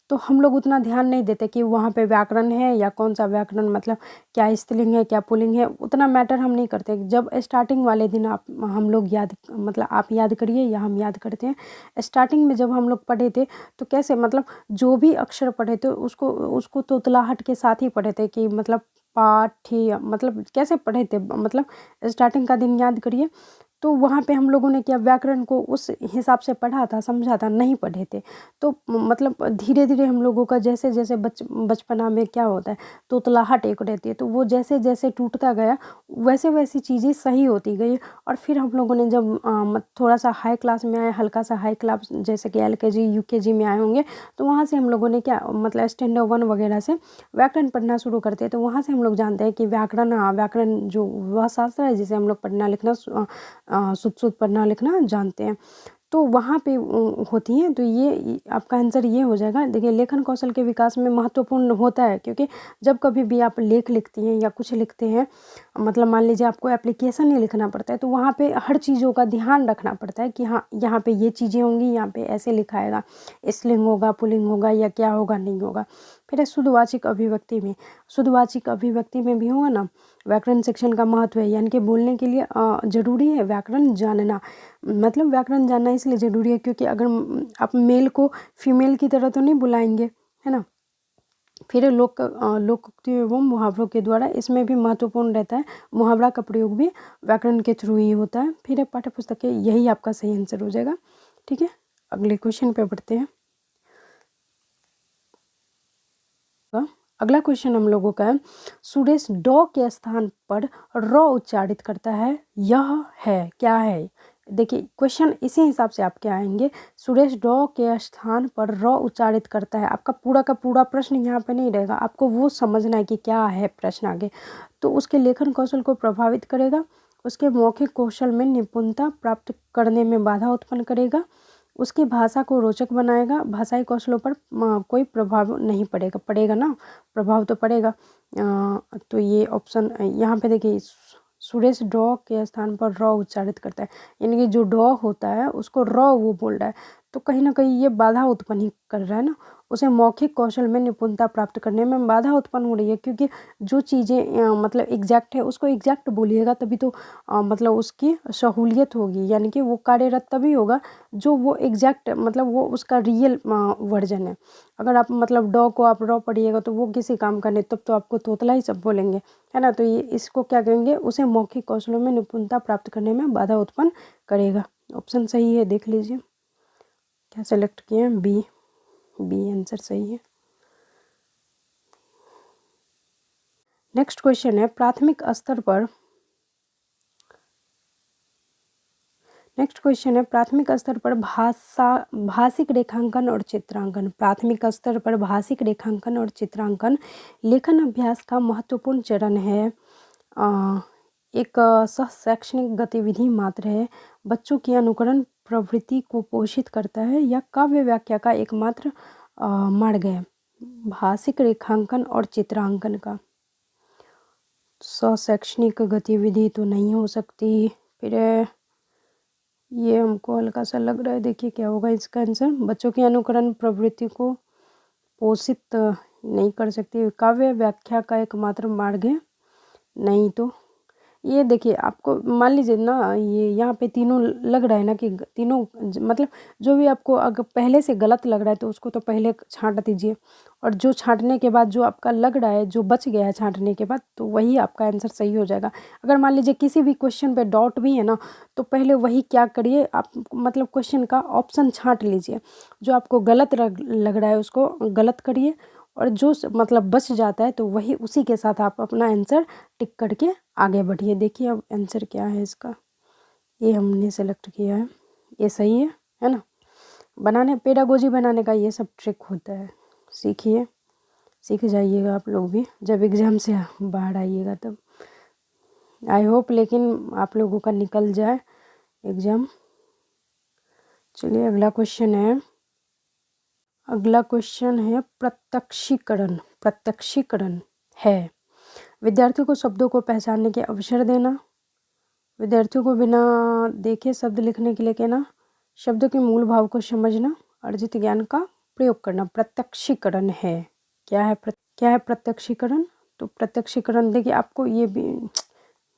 तो हम लोग उतना ध्यान नहीं देते कि वहाँ पे व्याकरण है या कौन सा व्याकरण, मतलब क्या स्त्रीलिंग है क्या पुल्लिंग है, उतना मैटर हम नहीं करते। जब स्टार्टिंग वाले दिन हम लोग याद, मतलब आप याद करिए या हम याद करते हैं, स्टार्टिंग में जब हम लोग पढ़े थे तो कैसे, मतलब जो भी अक्षर पढ़े थे उसको तोतलाहट के साथ ही पढ़े थे, कि मतलब पाठ्य, मतलब कैसे पढ़े थे, मतलब स्टार्टिंग का दिन याद करिए। तो वहाँ पे हम लोगों ने क्या व्याकरण को उस हिसाब से पढ़ा था, समझा था, नहीं पढ़े थे। तो मतलब धीरे धीरे हम लोगों का जैसे जैसे बचपना में क्या होता है, तोतलाहट एक रहती है, तो वो जैसे जैसे टूटता गया वैसे वैसी चीज़ें सही होती गई। और फिर हम लोगों ने जब थोड़ा सा हाई क्लास में आए, हल्का सा हाई क्लास, जैसे कि LKG UKG में आए होंगे, तो वहाँ से हम लोगों ने क्या, मतलब स्टैंडर्ड 1 वगैरह से व्याकरण पढ़ना शुरू करते हैं। तो वहाँ से हम लोग जानते हैं कि व्याकरण जो वह शास्त्र है जिसे हम लोग पढ़ना लिखना शुद्ध पढ़ना लिखना जानते हैं, तो वहाँ पे होती हैं। तो ये आपका आंसर ये हो जाएगा। देखिए लेखन कौशल के विकास में महत्वपूर्ण होता है, क्योंकि जब कभी भी आप लेख लिखती हैं या कुछ लिखते हैं, मतलब मान लीजिए आपको एप्लीकेशन ही लिखना पड़ता है, तो वहाँ पे हर चीज़ों का ध्यान रखना पड़ता है कि हाँ यहाँ पे ये चीज़ें होंगी, यहाँ पे ऐसे लिखाएगा, स्त्रीलिंग होगा, पुल्लिंग होगा, या क्या होगा, नहीं होगा। फिर शुद्धवाचिक अभिव्यक्ति में, शुद्धवाचिक अभिव्यक्ति में भी होगा ना, व्याकरण शिक्षण का महत्व है, यानी कि बोलने के लिए ज़रूरी है व्याकरण जानना। मतलब व्याकरण जानना इसलिए ज़रूरी है क्योंकि अगर आप मेल को फीमेल की तरह तो नहीं बुलाएंगे, है ना। फिर लोकोक्ति एवं मुहावरों के द्वारा, इसमें भी महत्वपूर्ण रहता है, मुहावरा का प्रयोग भी व्याकरण के थ्रू ही होता है। फिर पाठ्य पुस्तक के, यही आपका सही आंसर हो जाएगा। ठीक है, अगले क्वेश्चन पे बढ़ते हैं। अगला क्वेश्चन हम लोगों का है, सुरेश डॉ के स्थान पर र उच्चारित करता है, यह है क्या है? देखिए क्वेश्चन इसी हिसाब से आपके आएंगे। सुरेश डॉ के स्थान पर र उच्चारित करता है, आपका पूरा का पूरा प्रश्न यहाँ पे नहीं रहेगा, आपको वो समझना है कि क्या है प्रश्न आगे। तो उसके लेखन कौशल को प्रभावित करेगा, उसके मौखिक कौशल में निपुणता प्राप्त करने में बाधा उत्पन्न करेगा, उसकी भाषा को रोचक बनाएगा, भाषाई कौशलों पर कोई प्रभाव नहीं पड़ेगा ना, प्रभाव तो पड़ेगा। तो ये ऑप्शन यहाँ पे देखिए, सुरेश डॉ के स्थान पर र उच्चारित करता है, यानी कि जो डॉ होता है उसको र वो बोल रहा है, तो कहीं ना कहीं ये बाधा उत्पन्न ही कर रहा है ना। उसे मौखिक कौशल में निपुणता प्राप्त करने में बाधा उत्पन्न हो रही है, क्योंकि जो चीज़ें मतलब एग्जैक्ट है उसको एग्जैक्ट बोलिएगा, तभी तो मतलब उसकी सहूलियत होगी, यानी कि वो कार्यरत तभी होगा जो वो एग्जैक्ट, मतलब वो उसका रियल वर्जन है। अगर आप मतलब डॉ को आप रॉ पढ़िएगा तो वो किसी काम का नहीं, तब तो आपको तोतला ही सब बोलेंगे, है ना। तो ये इसको क्या कहेंगे, उसे मौखिक कौशलों में निपुणता प्राप्त करने में बाधा उत्पन्न करेगा। ऑप्शन सही है, देख लीजिए क्या सेलेक्ट किए हैं, बी आंसर सही है। नेक्स्ट क्वेश्चन है, प्राथमिक स्तर पर प्राथमिक स्तर पर भाषिक रेखांकन और चित्रांकन। प्राथमिक स्तर पर भाषिक रेखांकन और चित्रांकन लेखन अभ्यास का महत्वपूर्ण चरण है। एक सह शैक्षणिक गतिविधि मात्र है, बच्चों की अनुकरण प्रवृत्ति को पोषित करता है, या काव्य व्याख्या का एकमात्र मार्ग है। भाषिक रेखांकन और चित्रांकन का सह शैक्षणिक गतिविधि तो नहीं हो सकती। फिर ये हमको हल्का सा लग रहा है, देखिए क्या होगा इसका आंसर। बच्चों की अनुकरण प्रवृत्ति को पोषित नहीं कर सकती, काव्य व्याख्या का एकमात्र मार्ग है, नहीं तो ये देखिए आपको मान लीजिए ना, ये यहाँ पे तीनों लग रहा है ना कि तीनों मतलब जो भी आपको अगर पहले से गलत लग रहा है तो उसको तो पहले छांट दीजिए, और जो छांटने के बाद जो आपका लग रहा है, जो बच गया है छांटने के बाद, तो वही आपका आंसर सही हो जाएगा। अगर मान लीजिए किसी भी क्वेश्चन पे डाउट भी है ना, तो पहले वही क्या करिए आप, मतलब क्वेश्चन का ऑप्शन छांट लीजिए, जो आपको गलत लग रहा है उसको गलत करिए, और जो मतलब बच जाता है तो वही उसी के साथ आप अपना आंसर टिक करके आगे बढ़िए। देखिए अब आंसर क्या है इसका, ये हमने सेलेक्ट किया है, ये सही है ना। बनाने पेडागोजी बनाने का ये सब ट्रिक होता है, सीखिए, सीख जाइएगा आप लोग भी जब एग्ज़ाम से बाहर आइएगा तब। आई होप लेकिन आप लोगों का निकल जाए एग्ज़ाम। चलिए अगला क्वेश्चन है, अगला क्वेश्चन है प्रत्यक्षीकरण। प्रत्यक्षीकरण है विद्यार्थियों को शब्दों को पहचानने के अवसर देना, विद्यार्थियों को बिना देखे शब्द लिखने के लिए कहना, शब्दों के मूल भाव को समझना, अर्जित ज्ञान का प्रयोग करना प्रत्यक्षीकरण है। क्या है प्रत्यक्षीकरण? तो प्रत्यक्षीकरण देखिए आपको ये भी,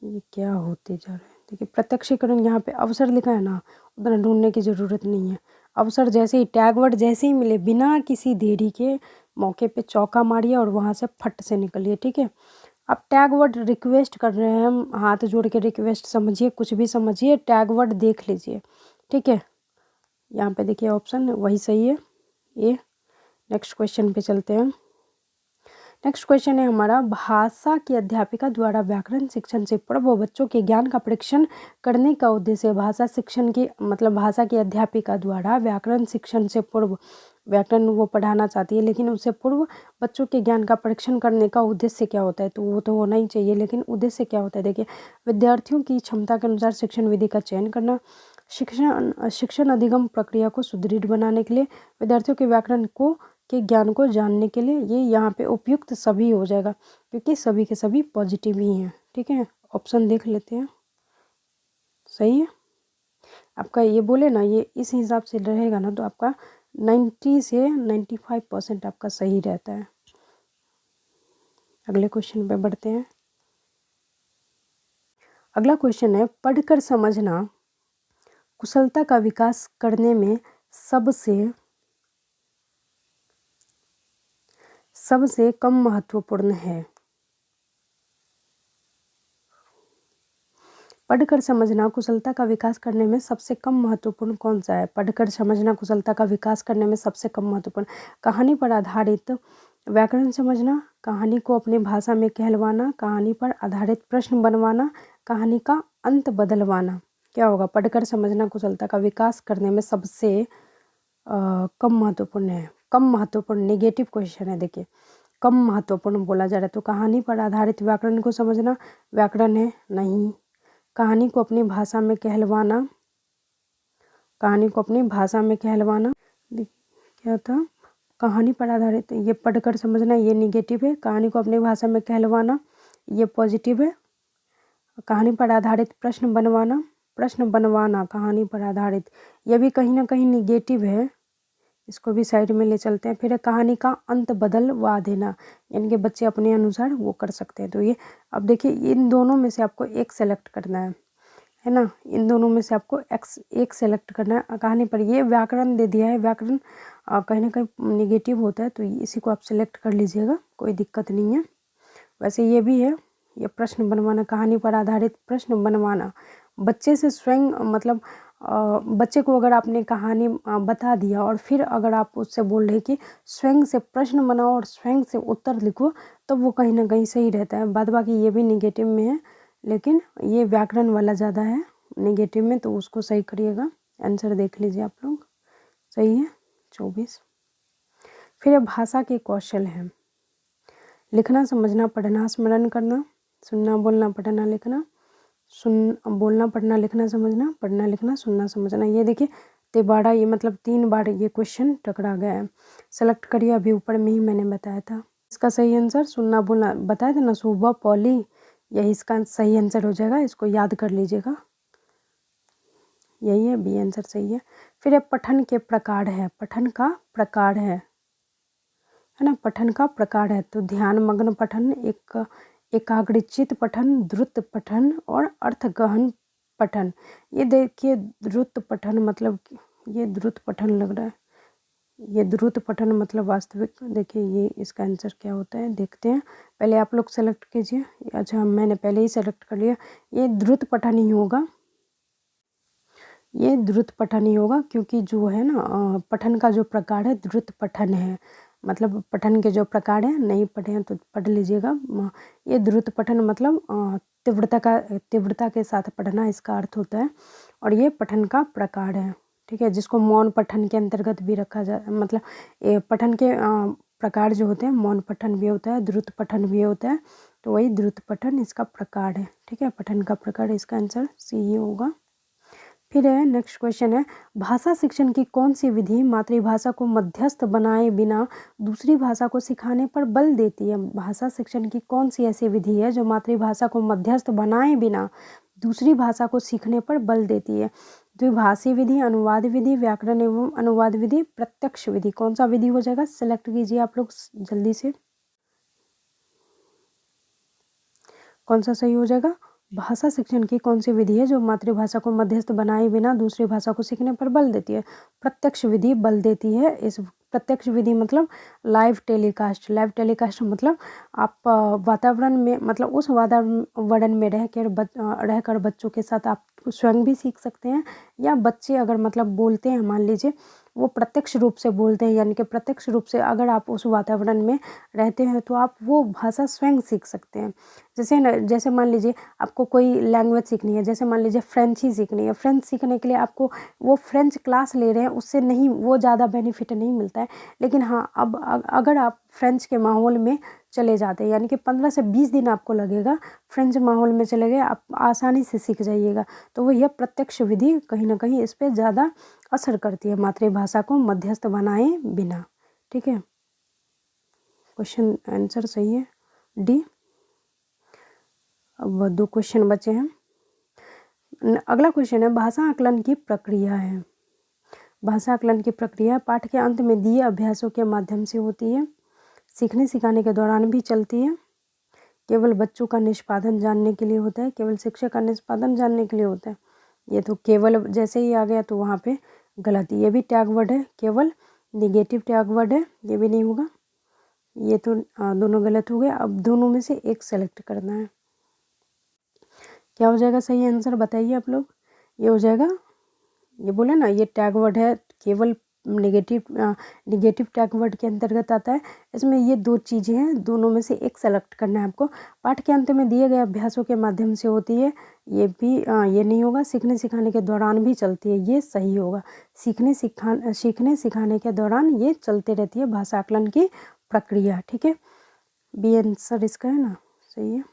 ये क्या होते जा रहा है, देखिए प्रत्यक्षीकरण यहाँ पे अवसर लिखा है ना, उतना ढूंढने की ज़रूरत नहीं है। अवसर जैसे ही टैग वर्ड जैसे ही मिले, बिना किसी देरी के मौके पे चौका मारिए और वहाँ से फट से निकलिए, ठीक है। अब टैग वर्ड रिक्वेस्ट कर रहे हैं हम, हाथ जोड़ के रिक्वेस्ट समझिए, कुछ भी समझिए, टैग वर्ड देख लीजिए, ठीक है। यहाँ पे देखिए ऑप्शन वही सही है ये। नेक्स्ट क्वेश्चन पे चलते हैं। नेक्स्ट क्वेश्चन है हमारा, भाषा की अध्यापिका द्वारा व्याकरण शिक्षण से पूर्व बच्चों के ज्ञान का परीक्षण करने का उद्देश्य। भाषा शिक्षण की मतलब भाषा की अध्यापिका द्वारा व्याकरण शिक्षण से पूर्व, व्याकरण वो पढ़ाना चाहती है लेकिन उससे पूर्व बच्चों के ज्ञान का परीक्षण करने का उद्देश्य क्या होता है, तो वो तो होना ही चाहिए, लेकिन उद्देश्य क्या होता है देखिए, विद्यार्थियों की क्षमता के अनुसार शिक्षण विधि का चयन करना, शिक्षण अधिगम प्रक्रिया को सुदृढ़ बनाने के लिए, विद्यार्थियों के व्याकरण के ज्ञान को जानने के लिए। ये यहाँ पे उपयुक्त सभी हो जाएगा क्योंकि सभी के सभी पॉजिटिव ही हैं, ठीक है। ऑप्शन देख लेते हैं, सही है आपका। ये बोले ना, ये इस हिसाब से रहेगा ना तो आपका 90 से 95% आपका सही रहता है। अगले क्वेश्चन पे बढ़ते हैं। अगला क्वेश्चन है, पढ़कर समझना कुशलता का विकास करने में सबसे कम महत्वपूर्ण है। पढ़कर समझना कुशलता का विकास करने में सबसे कम महत्वपूर्ण कौन सा है? पढ़कर समझना कुशलता का विकास करने में सबसे कम महत्वपूर्ण, कहानी पर आधारित व्याकरण समझना, कहानी को अपनी भाषा में कहलवाना, कहानी पर आधारित प्रश्न बनवाना, कहानी का अंत बदलवाना। क्या होगा? पढ़कर समझना कुशलता का विकास करने में सबसे कम महत्वपूर्ण है। कम महत्वपूर्ण नेगेटिव क्वेश्चन है, देखिए कम महत्वपूर्ण बोला जा रहा है, तो कहानी पर आधारित व्याकरण को समझना व्याकरण है नहीं। कहानी को अपनी भाषा में कहलवाना, कहानी को अपनी भाषा में कहलवाना क्या था? कहानी पर आधारित, ये पढ़कर समझना ये निगेटिव है, कहानी को अपनी भाषा में कहलवाना ये पॉजिटिव है। कहानी पर आधारित प्रश्न बनवाना कहानी पर आधारित, ये भी कहीं ना कहीं निगेटिव है, इसको भी साइड में ले चलते हैं। फिर है कहानी का अंत बदलवा देना, यानी कि बच्चे अपने अनुसार वो कर सकते हैं। तो ये अब देखिए इन दोनों में से आपको एक सेलेक्ट करना है ना, इन दोनों में से आपको एक सेलेक्ट करना है। कहानी पर ये व्याकरण दे दिया है, व्याकरण कहीं ना कहीं निगेटिव होता है, तो इसी को आप सेलेक्ट कर लीजिएगा, कोई दिक्कत नहीं है। वैसे ये भी है, ये प्रश्न बनवाना, कहानी पर आधारित प्रश्न बनवाना, बच्चे से स्वयं मतलब बच्चे को अगर आपने कहानी बता दिया और फिर अगर आप उससे बोल रहे कि स्वयं से प्रश्न बनाओ और स्वयं से उत्तर लिखो, तो वो कहीं ना कहीं सही रहता है। बाद बाकी ये भी निगेटिव में है, लेकिन ये व्याकरण वाला ज़्यादा है निगेटिव में, तो उसको सही करिएगा। आंसर देख लीजिए आप लोग, सही है 24। फिर भाषा के कौशल हैं, लिखना समझना पढ़ना स्मरण करना, सुनना बोलना पढ़ना लिखना, बोलना पढ़ना लिखना समझना, पढ़ना लिखना सुनना समझना। ये देखिए तिबाड़ा, ये मतलब 3 बार ये क्वेश्चन टकरा गया है। सेलेक्ट करिए, अभी ऊपर में ही मैंने बताया था। इसका सही आंसर सुनना बोलना बताया था ना, सुबह पॉली, यही इसका सही आंसर हो जाएगा, इसको याद कर लीजिएगा, यही है बी आंसर सही है। फिर है पठन के प्रकार है, पठन का प्रकार है ना, पठन का प्रकार है, तो ध्यान मग्न पठन एकाग्रचित पठन, द्रुत पठन और अर्थगहन पठन। ये देखिए द्रुत पठन मतलब ये द्रुत पठन लग रहा है, ये द्रुत पठन मतलब वास्तविक। देखिए ये इसका आंसर क्या होता है देखते हैं, पहले आप लोग सेलेक्ट कीजिए। अच्छा मैंने पहले ही सेलेक्ट कर लिया, ये द्रुत पठन ही होगा, ये द्रुत पठन ही होगा क्योंकि जो है ना पठन का जो प्रकार है द्रुत पठन है। मतलब पठन के जो प्रकार हैं, नहीं पढ़े हैं तो पढ़ लीजिएगा। ये द्रुत पठन मतलब तीव्रता के साथ पढ़ना इसका अर्थ होता है, और ये पठन का प्रकार है। ठीक है, जिसको मौन पठन के अंतर्गत भी रखा जा, मतलब ये पठन के प्रकार जो होते हैं, मौन पठन भी होता है, द्रुत पठन भी होता है, तो वही द्रुत पठन इसका प्रकार है। ठीक है, पठन का प्रकार, इसका आंसर सी ही होगा। फिर है नेक्स्ट क्वेश्चन है, भाषा शिक्षण की कौन सी विधि मातृभाषा को मध्यस्थ बनाए बिना दूसरी भाषा को सिखाने पर बल देती है? भाषा शिक्षण की कौन सी ऐसी विधि है जो मातृभाषा को मध्यस्थ बनाए बिना दूसरी भाषा को सीखने पर बल देती है? द्विभाषी विधि, अनुवाद विधि, व्याकरण एवं अनुवाद विधि, प्रत्यक्ष विधि। कौन सा विधि हो जाएगा? सेलेक्ट कीजिए आप लोग जल्दी से, कौन सा सही हो जाएगा? भाषा शिक्षण की कौन सी विधि है जो मातृभाषा को मध्यस्थ बनाए बिना दूसरी भाषा को सीखने पर बल देती है? प्रत्यक्ष विधि बल देती है। इस प्रत्यक्ष विधि मतलब लाइव टेलीकास्ट। लाइव टेलीकास्ट मतलब आप वातावरण में, मतलब उस वातावरण में रहकर बच्चों के साथ आप स्वयं भी सीख सकते हैं, या बच्चे अगर मतलब बोलते हैं, मान लीजिए वो प्रत्यक्ष रूप से बोलते हैं, यानी कि प्रत्यक्ष रूप से अगर आप उस वातावरण में रहते हैं तो आप वो भाषा स्वयं सीख सकते हैं। जैसे मान लीजिए आपको कोई लैंग्वेज सीखनी है, जैसे मान लीजिए फ्रेंच ही सीखनी है। फ्रेंच सीखने के लिए आपको वो फ्रेंच क्लास ले रहे हैं, उससे नहीं, वो ज़्यादा बेनिफिट नहीं मिलता है। लेकिन हाँ, अब अगर आप फ्रेंच के माहौल में चले जाते हैं, यानी कि 15 से 20 दिन आपको लगेगा, फ्रेंच माहौल में चले गए, आप आसानी से सीख जाइएगा। तो वो यह प्रत्यक्ष विधि कहीं ना कहीं इस पर ज़्यादा असर करती है, मातृभाषा को मध्यस्थ बनाए बिना। ठीक है, क्वेश्चन आंसर सही है डी। अब 2 क्वेश्चन बचे हैं। अगला क्वेश्चन है, भाषा आकलन की प्रक्रिया है। भाषा आकलन की प्रक्रिया पाठ के अंत में दिए अभ्यासों के माध्यम से होती है, सीखने सिखाने के दौरान भी चलती है, केवल बच्चों का निष्पादन जानने के लिए होता है, केवल शिक्षक का निष्पादन जानने के लिए होता है। ये तो केवल जैसे ही आ गया तो वहाँ पे गलत, ये भी टैग वर्ड है, केवल निगेटिव टैग वर्ड है, ये भी नहीं होगा। ये तो दोनों गलत हो गए। अब दोनों में से एक सेलेक्ट करना है, क्या हो जाएगा सही आंसर बताइए आप लोग। ये हो जाएगा, ये बोले ना ये टैग वर्ड है, केवल निगेटिव टैग वर्ड के अंतर्गत आता है। इसमें ये 2 चीज़ें हैं, दोनों में से एक सेलेक्ट करना है आपको। पाठ के अंत में दिए गए अभ्यासों के माध्यम से होती है, ये भी ये नहीं होगा। सीखने सिखाने के दौरान भी चलती है, ये सही होगा। सीखने सिखाने के दौरान ये चलते रहती है भाषा आकलन की प्रक्रिया। ठीक है, बी आंसर इसका है ना, सही है।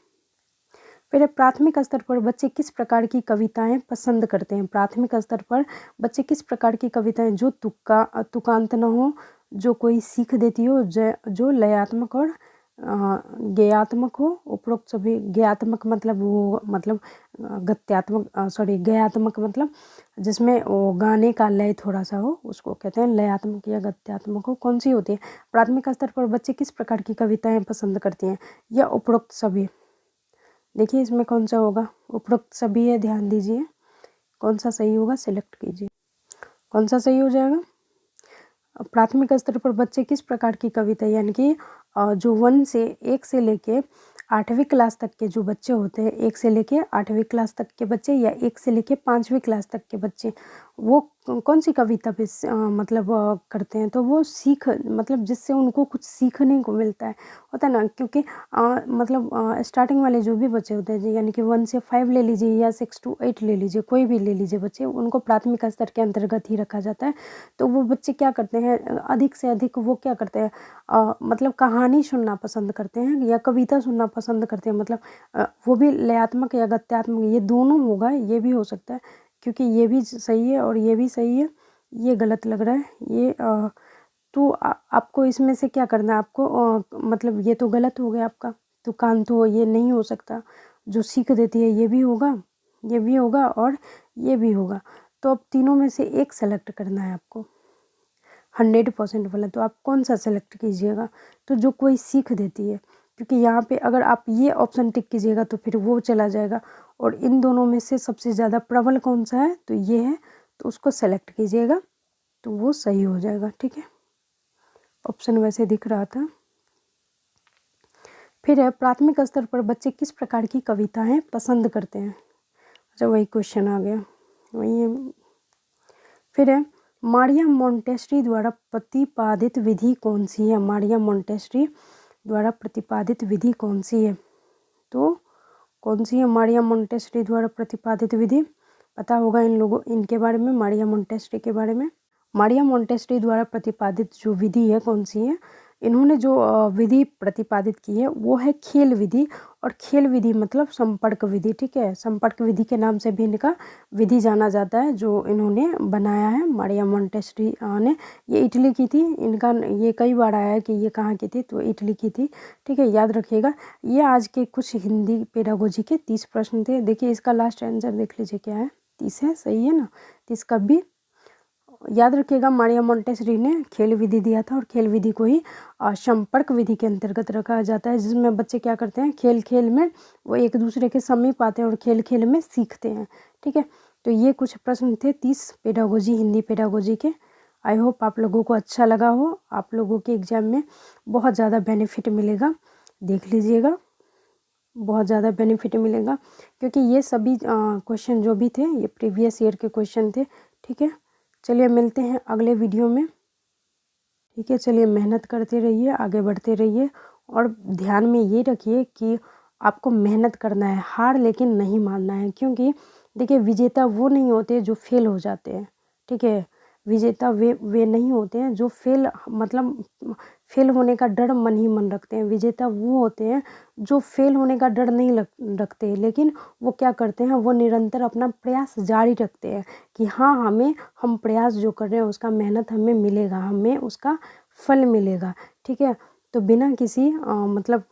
फिर प्राथमिक स्तर पर बच्चे किस प्रकार की कविताएं पसंद करते हैं? प्राथमिक स्तर पर बच्चे किस प्रकार की कविताएं जो तुकांत न हो, जो कोई सीख देती हो, जो लयात्मक और गेयात्मक हो। उपरोक्त सभी, गेयात्मक मतलब वो मतलब गेयात्मक मतलब जिसमें वो गाने का लय थोड़ा सा हो, उसको कहते हैं लयात्मक या गत्यात्मक हो। कौन सी होती है? प्राथमिक स्तर पर बच्चे किस प्रकार की कविताएं पसंद करते हैं, या उपरोक्त सभी। देखिए इसमें कौन सा होगा? उपरोक्त सभी है, ध्यान दीजिए कौन सा सही होगा, सिलेक्ट कीजिए कौन सा सही हो जाएगा। प्राथमिक स्तर पर बच्चे किस प्रकार की कविता, यानी कि जो 1 से लेके 8वीं क्लास तक के जो बच्चे होते हैं, 1 से लेके 8वीं क्लास तक के बच्चे, या 1 से लेके 5वीं क्लास तक के बच्चे, वो कौन सी कविता पे मतलब करते हैं, तो वो मतलब जिससे उनको कुछ सीखने को मिलता है, होता है ना। क्योंकि मतलब स्टार्टिंग वाले जो भी बच्चे होते हैं, यानी कि 1 से 5 ले लीजिए या 6 to 8 ले लीजिए, कोई भी ले लीजिए बच्चे, उनको प्राथमिक स्तर के अंतर्गत ही रखा जाता है। तो वो बच्चे क्या करते हैं, अधिक से अधिक वो क्या करते हैं, मतलब कहानी सुनना पसंद करते हैं या कविता सुनना पसंद करते हैं। मतलब वो भी लयात्मक या गत्यात्मक, ये दोनों होगा, ये भी हो सकता है, क्योंकि ये भी सही है और ये भी सही है। ये गलत लग रहा है ये। तो आपको इसमें से क्या करना है, आपको मतलब ये तो गलत हो गया आपका, तो कान तो ये नहीं हो सकता। जो सीख देती है ये भी होगा, ये भी होगा और ये भी होगा। तो अब तीनों में से एक सेलेक्ट करना है आपको, 100% वाला। तो आप कौन सा सेलेक्ट कीजिएगा? तो जो कोई सीख देती है, क्योंकि यहाँ पे अगर आप ये ऑप्शन टिक कीजिएगा तो फिर वो चला जाएगा, और इन दोनों में से सबसे ज़्यादा प्रबल कौन सा है, तो ये है, तो उसको सेलेक्ट कीजिएगा तो वो सही हो जाएगा। ठीक है, ऑप्शन वैसे दिख रहा था। फिर है, प्राथमिक स्तर पर बच्चे किस प्रकार की कविताएं पसंद करते हैं। अच्छा, वही क्वेश्चन आ गया, वही है। फिर है, मारिया मोंटेसरी द्वारा प्रतिपादित विधि कौन सी है। मारिया मोंटेसरी द्वारा प्रतिपादित विधि कौन सी है, तो कौन सी है मारिया मोंटेसरी द्वारा प्रतिपादित विधि, पता होगा इन लोगों, इनके बारे में, मारिया मोंटेसरी के बारे में। मारिया मोंटेसरी द्वारा प्रतिपादित जो विधि है कौन सी है, इन्होंने जो विधि प्रतिपादित की है वो है खेल विधि, और खेल विधि मतलब संपर्क विधि। ठीक है, संपर्क विधि के नाम से भी इनका विधि जाना जाता है, जो इन्होंने बनाया है मारिया मोंटेसरी ने। ये इटली की थी, इनका ये कई बार आया है कि ये कहाँ की थी, तो इटली की थी। ठीक है, याद रखिएगा। ये आज के कुछ हिंदी पेडागोजी के 30 प्रश्न थे। देखिए इसका लास्ट आंसर देख लीजिए क्या है, 30 है, सही है ना। 30 का भी याद रखिएगा, मारिया मोंटेसरी ने खेल विधि दिया था, और खेल विधि को ही संपर्क विधि के अंतर्गत रखा जाता है, जिसमें बच्चे क्या करते हैं, खेल खेल में वो एक दूसरे के समीप आते हैं और खेल खेल में सीखते हैं। ठीक है, तो ये कुछ प्रश्न थे 30 पेडागोजी, हिंदी पेडागोजी के। आई होप आप लोगों को अच्छा लगा हो, आप लोगों के एग्जाम में बहुत ज़्यादा बेनिफिट मिलेगा, देख लीजिएगा, बहुत ज़्यादा बेनिफिट मिलेगा, क्योंकि ये सभी क्वेश्चन जो भी थे ये प्रीवियस ईयर के क्वेश्चन थे। ठीक है, चलिए मिलते हैं अगले वीडियो में। ठीक है, चलिए मेहनत करते रहिए, आगे बढ़ते रहिए, और ध्यान में ये रखिए कि आपको मेहनत करना है, हार लेकिन नहीं मानना है। क्योंकि देखिए, विजेता वो नहीं होते जो फेल हो जाते हैं। ठीक है, विजेता वे नहीं होते हैं जो मतलब फेल होने का डर मन ही मन रखते हैं। विजेता वो होते हैं जो फेल होने का डर नहीं रखते, लेकिन वो क्या करते हैं, वो निरंतर अपना प्रयास जारी रखते हैं कि हाँ, हम प्रयास जो कर रहे हैं उसका मेहनत हमें मिलेगा, हमें उसका फल मिलेगा। ठीक है, तो बिना किसी मतलब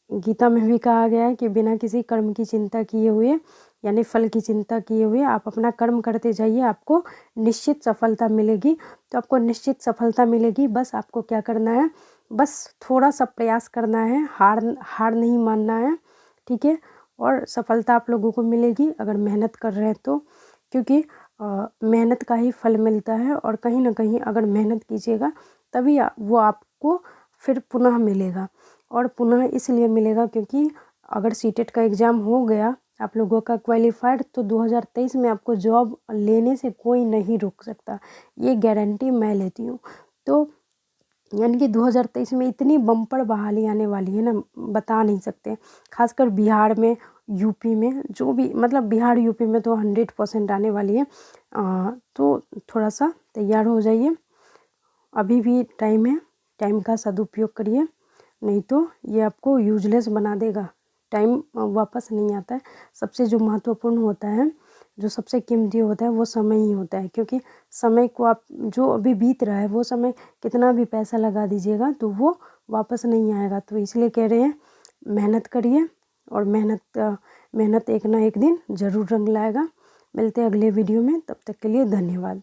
गीता में भी कहा गया है कि बिना किसी कर्म की चिंता किए हुए, यानी फल की चिंता किए हुए आप अपना कर्म करते जाइए, आपको निश्चित सफलता मिलेगी। तो आपको निश्चित सफलता मिलेगी, बस आपको क्या करना है, बस थोड़ा सा प्रयास करना है, हार नहीं मानना है। ठीक है, और सफलता आप लोगों को मिलेगी अगर मेहनत कर रहे हैं तो, क्योंकि मेहनत का ही फल मिलता है, और कहीं ना कहीं अगर मेहनत कीजिएगा तभी वो आपको फिर पुनः मिलेगा। और पुनः इसलिए मिलेगा क्योंकि अगर सीटेट का एग्ज़ाम हो गया आप लोगों का क्वालिफाइड, तो 2023 में आपको जॉब लेने से कोई नहीं रोक सकता, ये गारंटी मैं लेती हूँ। तो यानी कि 2023 में इतनी बम्पर बहाली आने वाली है ना, बता नहीं सकते। खासकर बिहार में, यूपी में, जो भी मतलब बिहार यूपी में तो 100% आने वाली है। तो थोड़ा सा तैयार हो जाइए, अभी भी टाइम है, टाइम का सदुपयोग करिए, नहीं तो ये आपको यूजलेस बना देगा। टाइम वापस नहीं आता है। सबसे जो महत्वपूर्ण होता है, जो सबसे कीमती होता है, वो समय ही होता है। क्योंकि समय को आप जो अभी बीत रहा है, वो समय कितना भी पैसा लगा दीजिएगा तो वो वापस नहीं आएगा। तो इसलिए कह रहे हैं मेहनत करिए, और मेहनत एक ना एक दिन ज़रूर रंग लाएगा। मिलते हैं अगले वीडियो में, तब तक के लिए धन्यवाद।